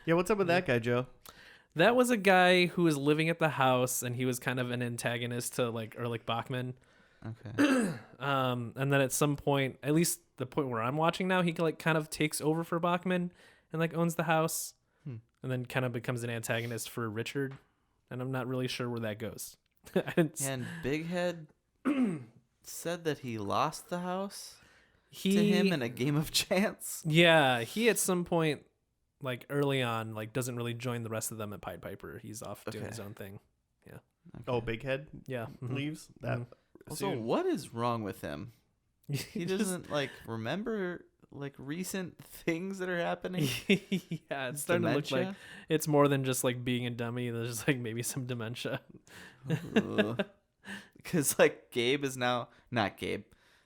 Yeah, what's up with that guy, Joe? That was a guy who was living at the house, and he was kind of an antagonist to like Erlich Bachman. Okay. And then at some point, at least the point where I'm watching now, he like kind of takes over for Bachman and like owns the house, and then kind of becomes an antagonist for Richard. And I'm not really sure where that goes. And Big Head said that he lost the house to him in a game of chance. Yeah, he at some point, like early on, like doesn't really join the rest of them at Pied Piper. He's off doing his own thing. Yeah. Okay. Oh, Big Head? Yeah. Leaves? That Also, what is wrong with him? He doesn't like remember like recent things that are happening. Yeah, it's starting to look like it's more than just like being a dummy. There's just like maybe some dementia. Because like Gabe is now not Gabe.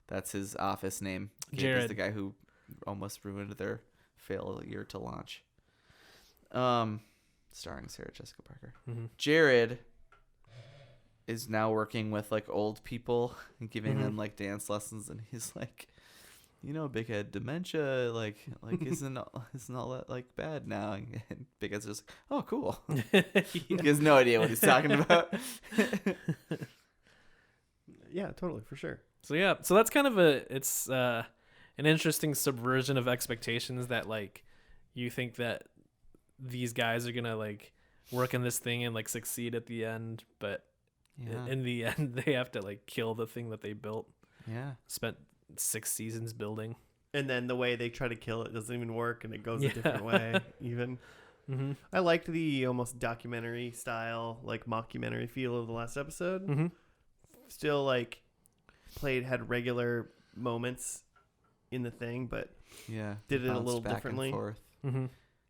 That's his office name. Gabe Jared is the guy who almost ruined their failure to launch. So starring Sarah Jessica Parker. Mhm. Jared is now working with like old people and giving Mhm. them like dance lessons, and he's like, you know, Big Head, dementia like isn't all that like bad now? And Big Head's just like, oh, cool. He has no idea what he's talking about. Yeah, totally, for sure. So that's kind of it's an interesting subversion of expectations that like you think that these guys are gonna like work in this thing and like succeed at the end, but Yeah. in the end they have to like kill the thing that they built. Yeah. Spent 6 seasons building. And then the way they try to kill it doesn't even work, and it goes a Yeah. different way. Even Mm-hmm. I liked the almost documentary style, like mockumentary feel of the last episode. Mm-hmm. Still like had regular moments in the thing, but Yeah. did it a Bounced little back and differently. forth. Mm-hmm.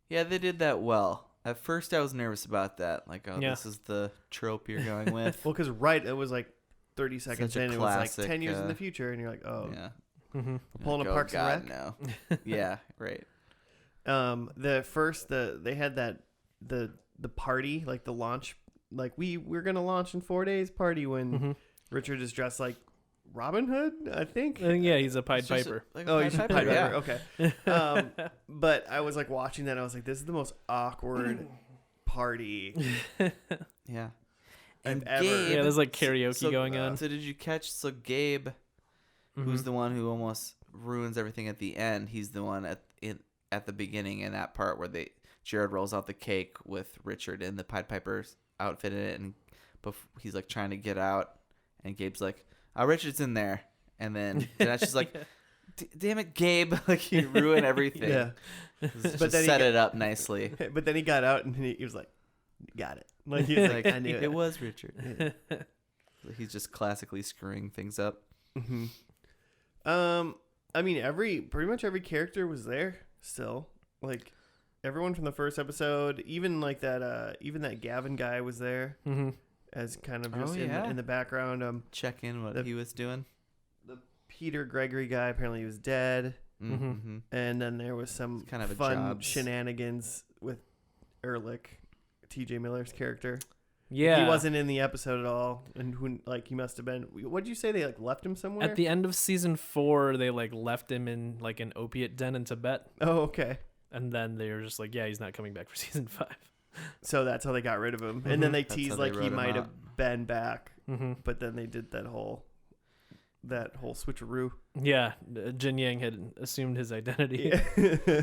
Yeah, they did that well. At first, I was nervous about that. Like, oh, Yeah. this is the trope you're going with. Well, because it was like 30 seconds Such a in, it was like classic, 10 years in the future, and you're like, oh, Yeah. Mm-hmm. we're pulling Like, a Parks God, and Rec. no. Yeah, right. They had the party, like the launch, like we're gonna launch in 4 days party when Mm-hmm. Richard is dressed like Robin Hood, I think. Yeah, he's a Pied It's just Piper. like a Oh, he's Pied Pied Piper, Piper. yeah. Okay. But I was like watching that. I was like, this is the most awkward party Yeah. I've And ever. Gabe, Yeah, there's like karaoke going on. So did you catch? So Gabe, who's the one who almost ruins everything at the end? He's the one at the beginning in that part where Jared rolls out the cake with Richard in the Pied Piper's outfit in it, and he's like trying to get out, and Gabe's like, "Oh, Richard's in there," and then Dinesh's like, "Damn it, Gabe! Like you ruin everything." Yeah. But But then he set got- it up nicely. But then he got out and he was like, got it. Like he's like, Like, I knew it it. was Richard. He's just classically screwing things up. Mm-hmm. I mean, pretty much every character was there still. Like everyone from the first episode, even like even that Gavin guy was there Mm-hmm. as kind of Oh, just yeah. in the background. Check in what The- he was doing. The Peter Gregory guy, apparently he was dead. Mm-hmm. And then there was some It's kind of a fun jobs. shenanigans with Ehrlich, TJ Miller's character. Yeah. He wasn't in the episode at all, and he must have been. What did you say? They like left him somewhere. At the end of season 4, they like left him in like an opiate den in Tibet, Oh, okay. and then they were just like, yeah, he's not coming back for season 5. So that's how they got rid of him, and then they That's teased how they like he wrote him might have out. been back, Mm-hmm. but then they did that whole switcheroo. Yeah, Jin Yang had assumed his identity. Yeah.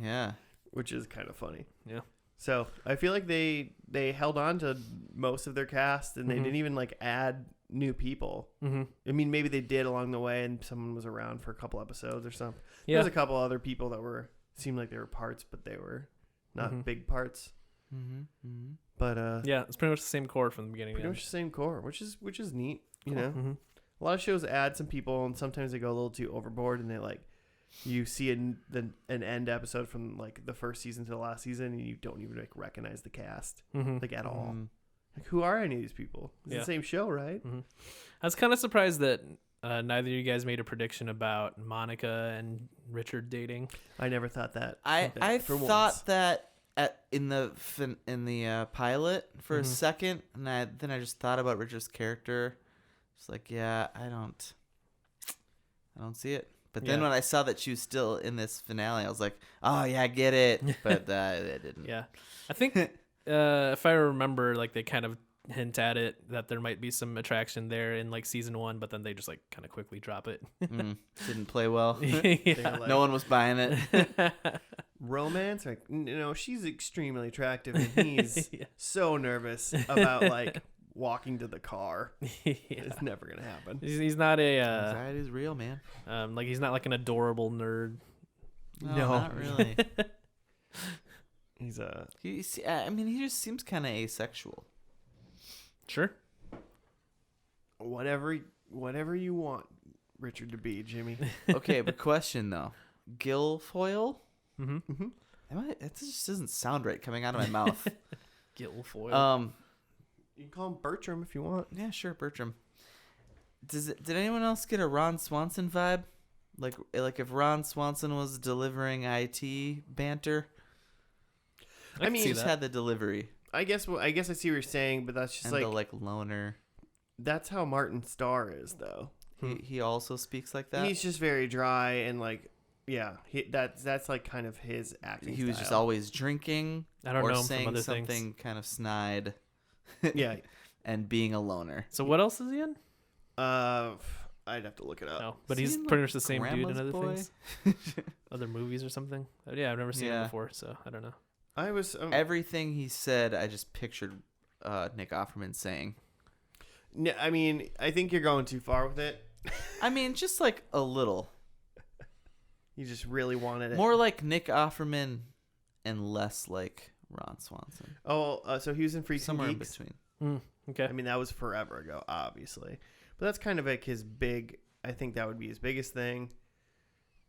Yeah. Which is kind of funny. Yeah. So I feel like they held on to most of their cast, and they Mhm. didn't even like add new people. Mm-hmm. I mean, maybe they did along the way, and someone was around for a couple episodes or something. Yeah. There's a couple other people that seemed like they were parts, but they were not Mhm. big parts. Mm-hmm. Mm-hmm. But Yeah, it's pretty much the same core from the beginning. pretty much the same core, which is neat. You Cool. know, Mhm. a lot of shows add some people, and sometimes they go a little too overboard, and they like you see an end episode from like the first season to the last season, and you don't even like recognize the cast Mhm. like at all. Mm. Like, who are any of these people? It's Yeah. the same show, right? Mhm. I was kind of surprised that neither of you guys made a prediction about Monica and Richard dating. I never thought that. I for thought once. that in the pilot for a Mhm. second, and then I just thought about Richard's character. It's like, yeah, I don't see it. But then Yeah. when I saw that she was still in this finale, I was like, oh yeah, I get it. But I didn't. Yeah, I think if I remember, like they kind of hint at it that there might be some attraction there in like season 1, but then they just like kind of quickly drop it. Didn't play well. Yeah. like- No one was buying it. Romance, like she's extremely attractive, and he's Yeah. so nervous about like walking to the car. Yeah. It's never gonna happen. He's not a Anxiety is real, man. like he's not like an adorable nerd. No, No. not really. He's I mean, he just seems kind of asexual. Sure. whatever you want Richard to be, Jimmy. Okay, but question though, Guilfoyle? Mm-hmm. It just doesn't sound right coming out of my mouth. Guilfoyle. You can call him Bertram if you want. Yeah, sure, Bertram. Did anyone else get a Ron Swanson vibe? Like if Ron Swanson was delivering IT banter? I can see He just that. had the delivery I guess I see what you're saying, but that's just and like the like loner. that's how Martin Starr is, though. He also speaks like that. He's just very dry and like, yeah, that's like kind of his acting. He was just style. always drinking I don't or know him from saying other something things. kind of snide. Yeah. And being a loner. So what else is he in? I'd have to look it up. No, but Is he's he in, pretty like, much the same dude in Grandma's other Boy? things, other movies or something. Yeah, I've never seen him Yeah. before, so I don't know. I was Everything he said, I just pictured Nick Offerman saying. I mean, I think you're going too far with it. I mean, just like a little. You just really wanted it. More like Nick Offerman and less like Ron Swanson. Oh, so he was in Freaks and Somewhere in Geeks. between. Okay. I mean, that was forever ago, obviously, but that's kind of like his big. I think that would be his biggest thing.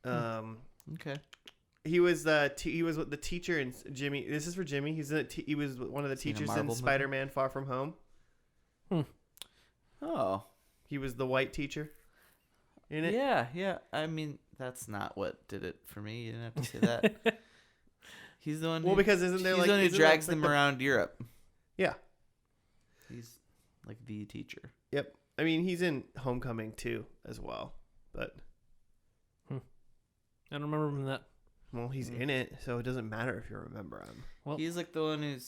Okay. He was the teacher in Jimmy. This is for Jimmy. He was one of the Seen a teachers Marvel in movie? Spider-Man: Far From Home. Oh. He was the white teacher in it. Yeah. I mean, that's not what did it for me. You didn't have to say that. He's the one. Well, because isn't there he's like the one who isn't there, drags like, them around Europe. Yeah. He's like the teacher. Yep. I mean, he's in Homecoming too, as well. But I don't remember him in that. well, he's in it, so it doesn't matter if you remember him. Well, He's like the one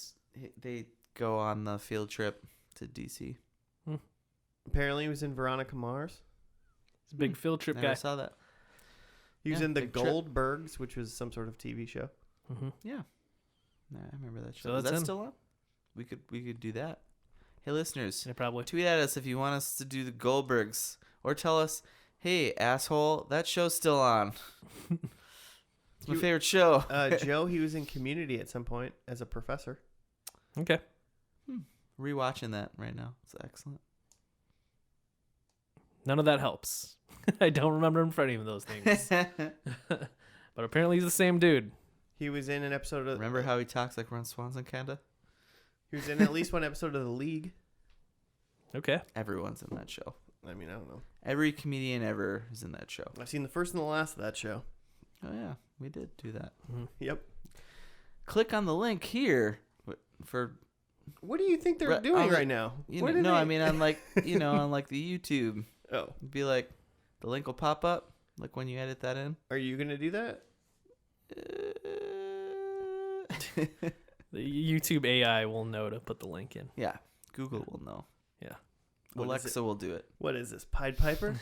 they go on the field trip to DC. Apparently, he was in Veronica Mars. he's a big field trip Never guy. saw that. He was Yeah, in The big trip. Goldbergs, which was some sort of TV show. Yeah. Nah, I remember that show. So Is that's that him. still on? We could do that. Hey, listeners, Yeah, probably. tweet at us if you want us to do the Goldbergs, or tell us, "Hey, asshole, that show's still on." It's my favorite show. Joe, he was in Community at some point as a professor. Okay. Rewatching that right now. It's excellent. None of that helps. I don't remember him for any of those things. But apparently he's the same dude. He was in an episode of. Remember how he talks like Ron Swanson, kinda? He was in at least one episode of The League. Okay. Everyone's in that show. I mean, I don't know. Every comedian ever is in that show. I've seen the first and the last of that show. Oh yeah, we did do that. Yep. Click on the link here for What do you think they're Right, doing on the- right now? you What know, are no, they- I mean on like on like the YouTube. Oh, It'd be like the link will pop up like when you edit that in. are you gonna do that? The YouTube AI will know to put the link in. Yeah, Google will know. Yeah. What is Alexa will do it. What is this, Pied Piper?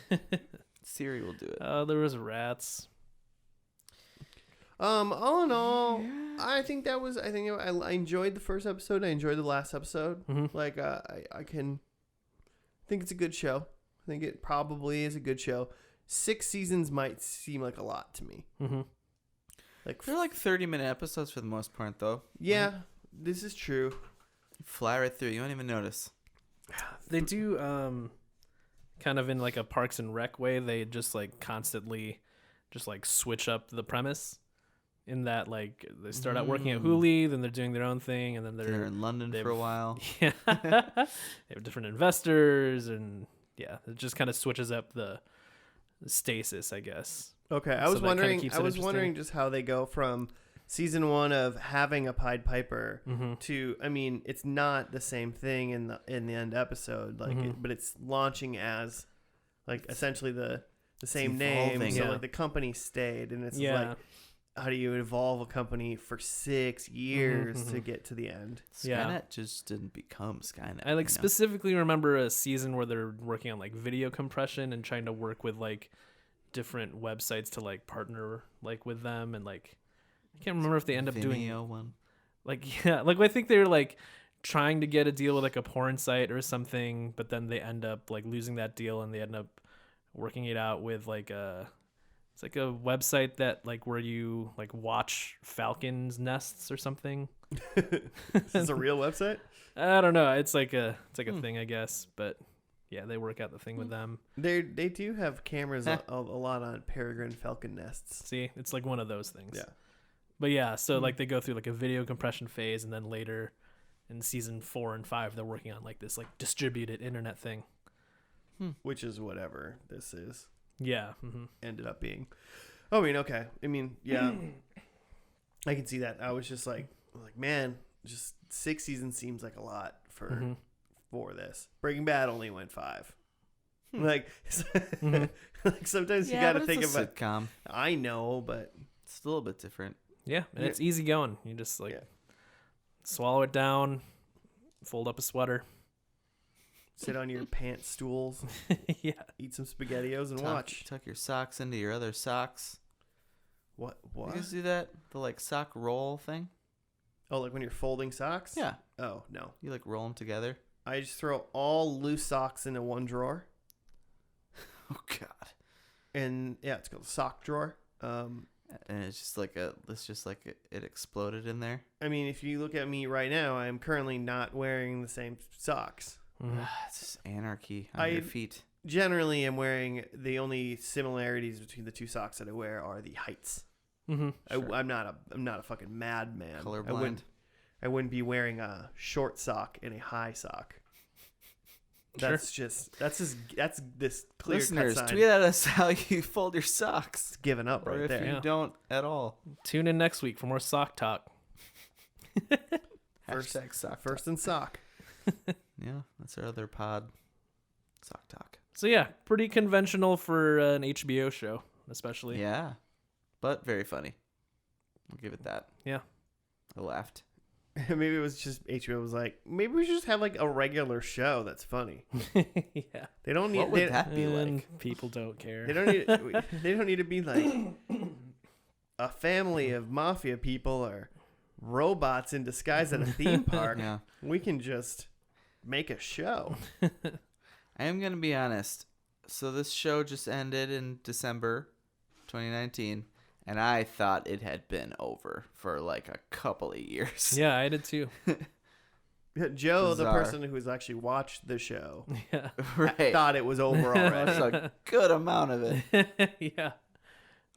Siri will do it. There was rats. All in all, I think I enjoyed the first episode. I enjoyed the last episode. Mm-hmm. Like, I think it's a good show. I think it probably is a good show. 6 seasons might seem like a lot to me. Mm-hmm. Like, They're like 30-minute episodes for the most part, though. yeah, this is true. You fly right through. You won't even notice. They do kind of in like a Parks and Rec way. They just like constantly just like switch up the premise. In that, like, they start out working at Hulu, then they're doing their own thing, and then They're in London for a while. yeah, they have different investors, and yeah, it just kind of switches up the stasis, I guess. Okay, I So was that kinda wondering. keeps I it was wondering interesting. just how they go from season 1 of having a Pied Piper Mm-hmm. to. I mean, it's not the same thing in the end episode, like, Mhm. but it's launching as, like, essentially the same evolving. name. So Yeah. like the company stayed, and it's Yeah. like, how do you evolve a company for 6 years to mhm. get to the end? Skynet Yeah. just didn't become Skynet. I like you know? specifically remember a season where they're working on like video compression and trying to work with like different websites to like partner like with them, and like I can't remember if they end up doing Vimeo one. like yeah, like I think they're like trying to get a deal with like a porn site or something, but then they end up like losing that deal, and they end up working it out with like it's like a website that like where you like watch falcons nests or something. Is this a real website? I don't know. It's like a thing, I guess. But yeah, they work out the thing with them. They do have cameras a lot on peregrine falcon nests. See, it's like one of those things. Yeah. But yeah, so like they go through like a video compression phase, and then later in season 4 and 5, they're working on like this like distributed internet thing. Which is whatever this is. Yeah. Mm-hmm. Ended up being. I mean, okay. I mean, yeah. I can see that. I was just like like, man, just 6 seasons seems like a lot for Mm-hmm. for this. Breaking Bad only went 5. Like, Mm-hmm. like sometimes you Yeah, got to but think it's a about. sitcom. I know, but It's a little bit different. Yeah, and Yeah. it's easy going. You just like Yeah. swallow it down, fold up a sweater. sit on your pants stools, Yeah. eat some SpaghettiOs, and watch. Tuck your socks into your other socks. What? You What? guys do that? The like sock roll thing? Oh, like when you're folding socks? Yeah. Oh no, You like roll them together. I just throw all loose socks into one drawer, Oh God. and yeah, it's called a sock drawer. And it's just like it exploded in there. I mean, if you look at me right now, I'm currently not wearing the same socks. Mhm. It's just anarchy on your feet. Generally, I'm wearing the only similarities between the two socks that I wear are the heights. Mhm. Sure. I'm not a fucking madman. Colorblind. I wouldn't be wearing a short sock and a high sock. Sure. That's this clear Listeners, cut sign. tweet at us how you fold your socks. It's given up Or right if there. you Yeah. don't at all. Tune in next week for more sock talk. Hashtag sock First and sock. talk. Yeah, that's our other pod. Sock talk. So yeah, pretty conventional for an HBO show, especially. Yeah, but very funny. I'll give it that. Yeah. I laughed. Maybe it was just HBO was like, maybe we should just have like a regular show that's funny. Yeah. They don't need What would that be And like? people don't care. they don't need they don't need to be like a family of mafia people or robots in disguise at a theme park. Yeah. We can just make a show. I am going to be honest. So this show just ended in December 2019, and I thought it had been over for like a couple of years. Yeah, I did too. Joe, the Bizarre. person who's actually watched the show, Yeah. Right. thought it was over already. That's a good amount of it. Yeah.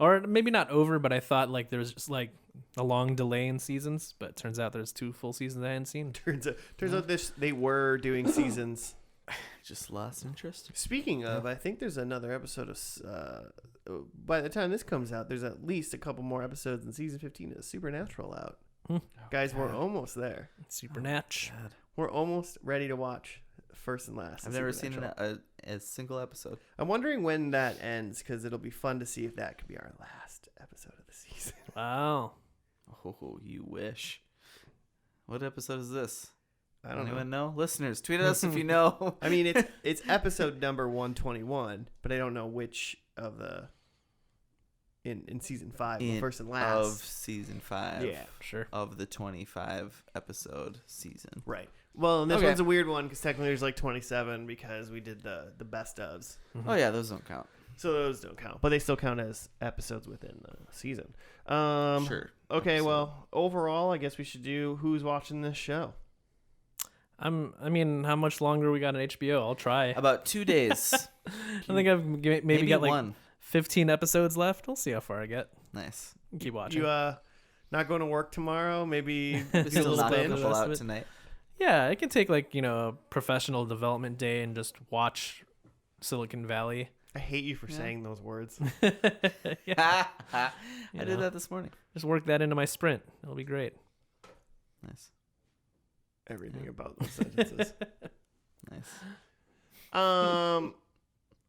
Or maybe not over, but I thought like there was just like a long delay in seasons, but turns out there's 2 full seasons I hadn't seen. Turns out they were doing seasons. Just lost interest. Speaking of, I think there's another episode of. By the time this comes out, there's at least a couple more episodes in season 15 of Supernatural out. Guys, we're almost there. Supernatch. God. We're almost ready to watch first and last. I've of never seen Supernatural. a single episode. I'm wondering when that ends because it'll be fun to see if that could be our last episode of the season. Wow. Oh, you wish. What episode is this? I don't know. Anyone know? Listeners, tweet at us if you know. I mean, it's episode number 121, but I don't know which of the in season 5, the first and last of season 5. Yeah, Sure. Of the 25 episode season. right. Well, and this Okay. one's a weird one because technically there's like 27 because we did the best ofs, Oh yeah, those don't count. so those don't count, but they still count as episodes within the season. Sure. Okay. Episode. Well, overall, I guess we should do who's watching this show. I mean, how much longer we got on HBO? I'll try. About 2 days. I think I've maybe got like one. 15 episodes left. We'll see how far I get. Nice. Keep watching. You not going to work tomorrow? Maybe do a Still little knock a binge? couple Rest out of it. tonight. Yeah, I can take like, a professional development day and just watch Silicon Valley. I hate you for Yeah. saying those words. Yeah, I You did know. that this morning. just work that into my sprint. It'll be great. Nice. Everything about those sentences. Nice.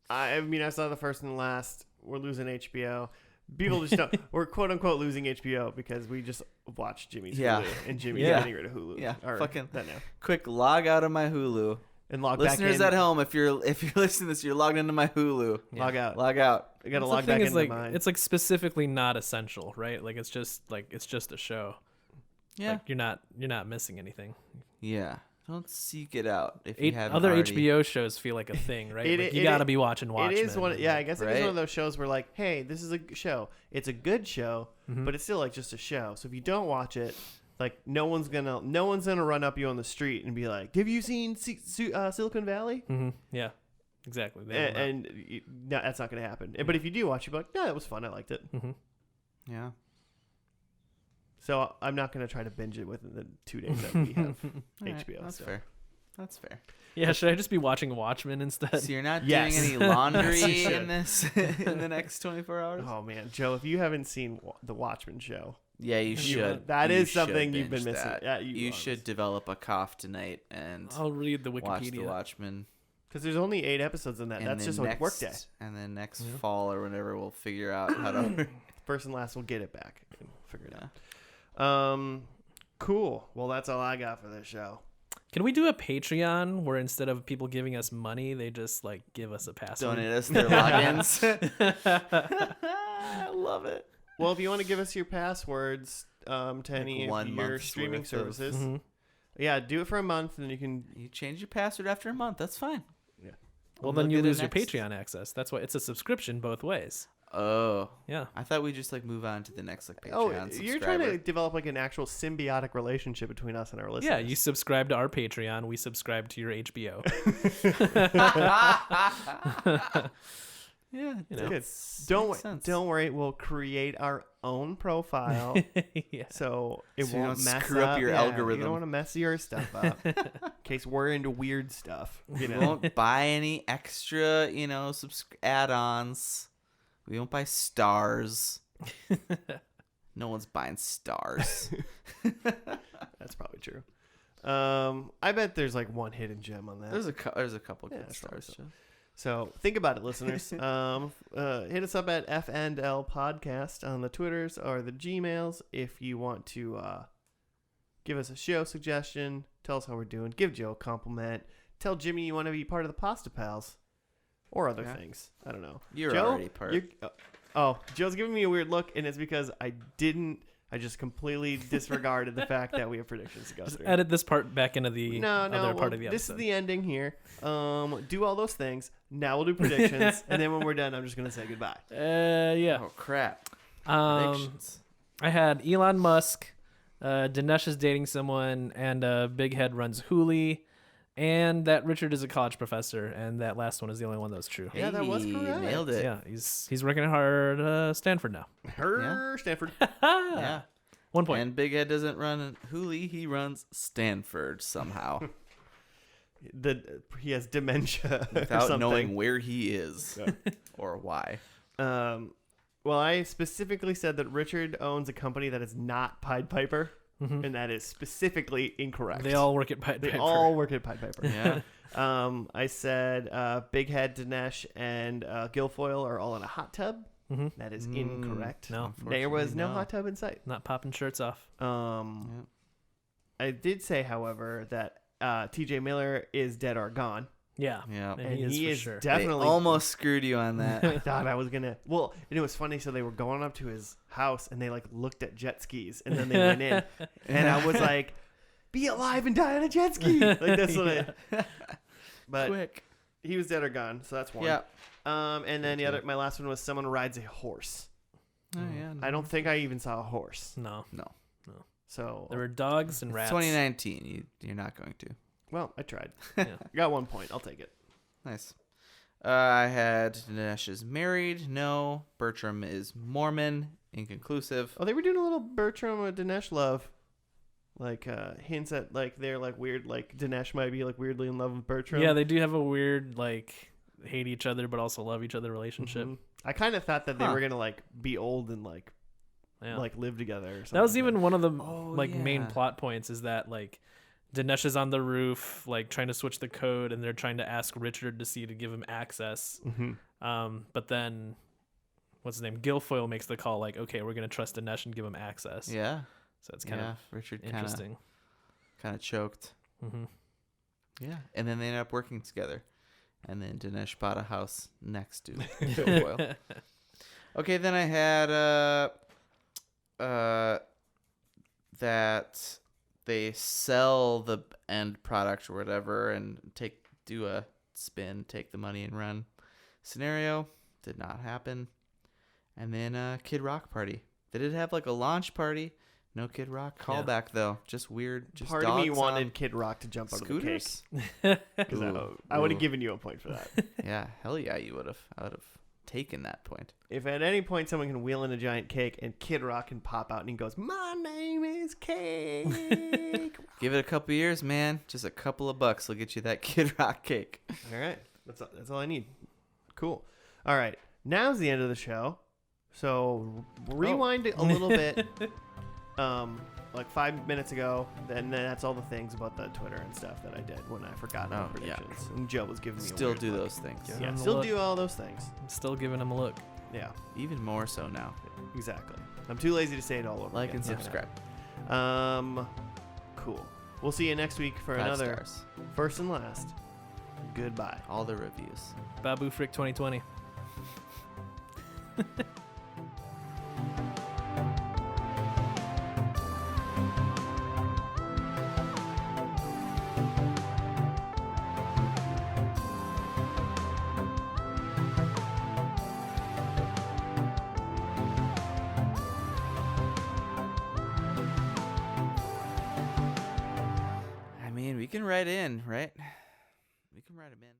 I mean, I saw the first and the last. We're losing HBO. People just don't. We're quote unquote losing HBO because we just watched Jimmy's Yeah. Hulu and Jimmy's Yeah. getting rid of Hulu. Yeah, or fucking- that now. Quick log out of my Hulu. And log Listeners back in. at home, if you're listening to this, you're logged into my Hulu. Log out. Log out. I gotta That's log the thing back is, into like, mine. it's like specifically not essential, right? Like it's just a show. Yeah. Like you're not missing anything. Yeah. Don't seek it out if you haven't Other already. HBO shows feel like a thing, right? It- Like, you it- got to be watching Watchmen. It is one. Yeah, I guess it is Right. one of those shows where like, hey, this is a show. It's a good show, Mhm. but it's still like just a show. So if you don't watch it, like no one's gonna run up you on the street and be like, "Have you seen Silicon Valley?" Mhm. Yeah, exactly. They will not. No, that's not gonna happen. But if you do watch, you'll be like, "No, that was fun. I liked it." Mhm. Yeah. So I'm not gonna try to binge it within the 2 days that we have All right, HBO. That's so. fair. That's fair. Yeah, should I just be watching Watchmen instead? So you're not Yes. doing any laundry Yes, you in this in the next 24 hours? Oh man, Joe, if you haven't seen the Watchmen show, Yeah, you should. That You is should something you've binge been missing. that. Yeah, you should develop a cough tonight and I'll read the watch The Wikipedia. Watchmen. Because there's only 8 episodes in that. And That's then just a work day. And then next fall or whenever we'll figure out how to. First and last will get it back and figure it out. Cool. Well, that's all I got for this show. Can we do a Patreon where instead of people giving us money, they just like give us a password? Donate us their logins. I love it. Well, if you want to give us your passwords to any of 1 your month's streaming worth of- services, Mm-hmm. yeah, do it for a month, and then you can. You change your password after a month. That's fine. Yeah. Well, We'll then you get it lose your next. Patreon access. That's why it's a subscription both ways. Oh. Yeah. I thought we just like move on to the next like Patreon Oh, subscriber. you're trying to develop like an actual symbiotic relationship between us and our listeners. Yeah, you subscribe to our Patreon. We subscribe to your HBO. Yeah, You know. Good. makes Don't sense. don't worry. We'll create our own profile, Yeah. so it So you won't don't mess screw up your You algorithm. don't want to mess your stuff up, in case we're into weird stuff. You We know. won't buy any extra, add-ons. We won't buy stars. No one's buying stars. That's probably true. I bet there's like one hidden gem on that. There's a couple Yeah, good that's probably stars. so. So think about it, listeners. Hit us up at FNL Podcast on the Twitters or the Gmails if you want to give us a show suggestion. Tell us how we're doing. Give Joe a compliment. Tell Jimmy you want to be part of the Pasta Pals or other things. I don't know. You're Joe, already part. Joe's giving me a weird look, and it's because I just completely disregarded the fact that we have predictions to go Just through. edit this part back into the other part of the episode. This is the ending here. Do all those things. Now we'll do predictions, and then when we're done, I'm just gonna say goodbye. Yeah. Oh crap! Predictions. I had Elon Musk, Dinesh is dating someone, and Big Head runs Hooli, and that Richard is a college professor, and that last one is the only one that was true. Yeah, that was Hey, correct. Nailed it. Yeah, he's working hard at Stanford now. Stanford. Yeah. 1 point. And Big Ed doesn't run Hooli. He runs Stanford somehow He has dementia or without something. knowing where he is or why. Well, I specifically said that Richard owns a company that is not Pied Piper, and that is specifically incorrect. They all work at Pied They Piper. all work at Pied Piper. Yeah. I said Big Head, Dinesh, and Guilfoyle are all in a hot tub. Mhm. That is incorrect. No. There was no no. hot tub in sight. Not popping shirts off. I did say, however, that TJ Miller is dead or gone. Yeah. Yeah. And And he he is is for sure. They definitely almost screwed you on that. I thought I was gonna. Well, and it was funny. So they were going up to his house, and they like looked at jet skis, and then they went in, and I was like, "Be alive and die on a jet ski!" Like that's what I. But Quick. he was dead or gone, so that's one. Yeah. And then my last one was someone rides a horse. Oh, yeah. I don't think I even saw a horse. No. So There were dogs and rats. 2019. You're not going to. well, I tried. Yeah. I got 1 point. I'll take it. Nice. I had Dinesh is married. No. Bertram is Mormon. Inconclusive. Oh, they were doing a little Bertram and Dinesh love. Like hints at like they're like weird, like Dinesh might be like weirdly in love with Bertram. Yeah, they do have a weird like hate each other but also love each other relationship. Mhm. I kind of thought that they Huh. were gonna like be old and like Yeah. like live together or something. That was like even one of the Oh, main yeah. plot points is that like Dinesh is on the roof like trying to switch the code and they're trying to ask Richard to give him access. But then what's his name? Guilfoyle makes the call like, okay, we're gonna trust Dinesh and give him access. Yeah. So it's kind Yeah. of Richard interesting. kind of choked. Mm-hmm. Yeah. And then they ended up working together. And then Dinesh bought a house next to Guilfoyle. Okay, then I had that they sell the end product or whatever and do a spin, take the money and run. Scenario did not happen. And then Kid Rock party. They did have like a launch party. No Kid Rock callback though. Just weird. Just Part of me dogs wanted on Kid Rock to jump out of the cake. scooters. 'Cause Ooh, I would have ooh. given you a point for that. Yeah, hell yeah, you would have. I would have taken that point. If at any point someone can wheel in a giant cake and Kid Rock can pop out and he goes, "My name is Cake." Give it a couple years, man. Just a couple of bucks will get you that Kid Rock cake. All right, that's all I need. Cool. All right, now's the end of the show. So rewind it a little bit. like 5 minutes ago. And then that's all the things about the Twitter and stuff that I did when I forgot my Oh, yeah. predictions. And Joe was giving me a Still weird do look. those things. Yeah. Yeah, Give him a still look. do all those things. I'm still giving him a look. Yeah, Even more so now. exactly. I'm too lazy to say it all over Like again. and subscribe. Cool. We'll see you next week for 5 another stars. first and last. Goodbye. All the reviews. Babu Frick 2020. I mean, we can write in, right? We can write them in.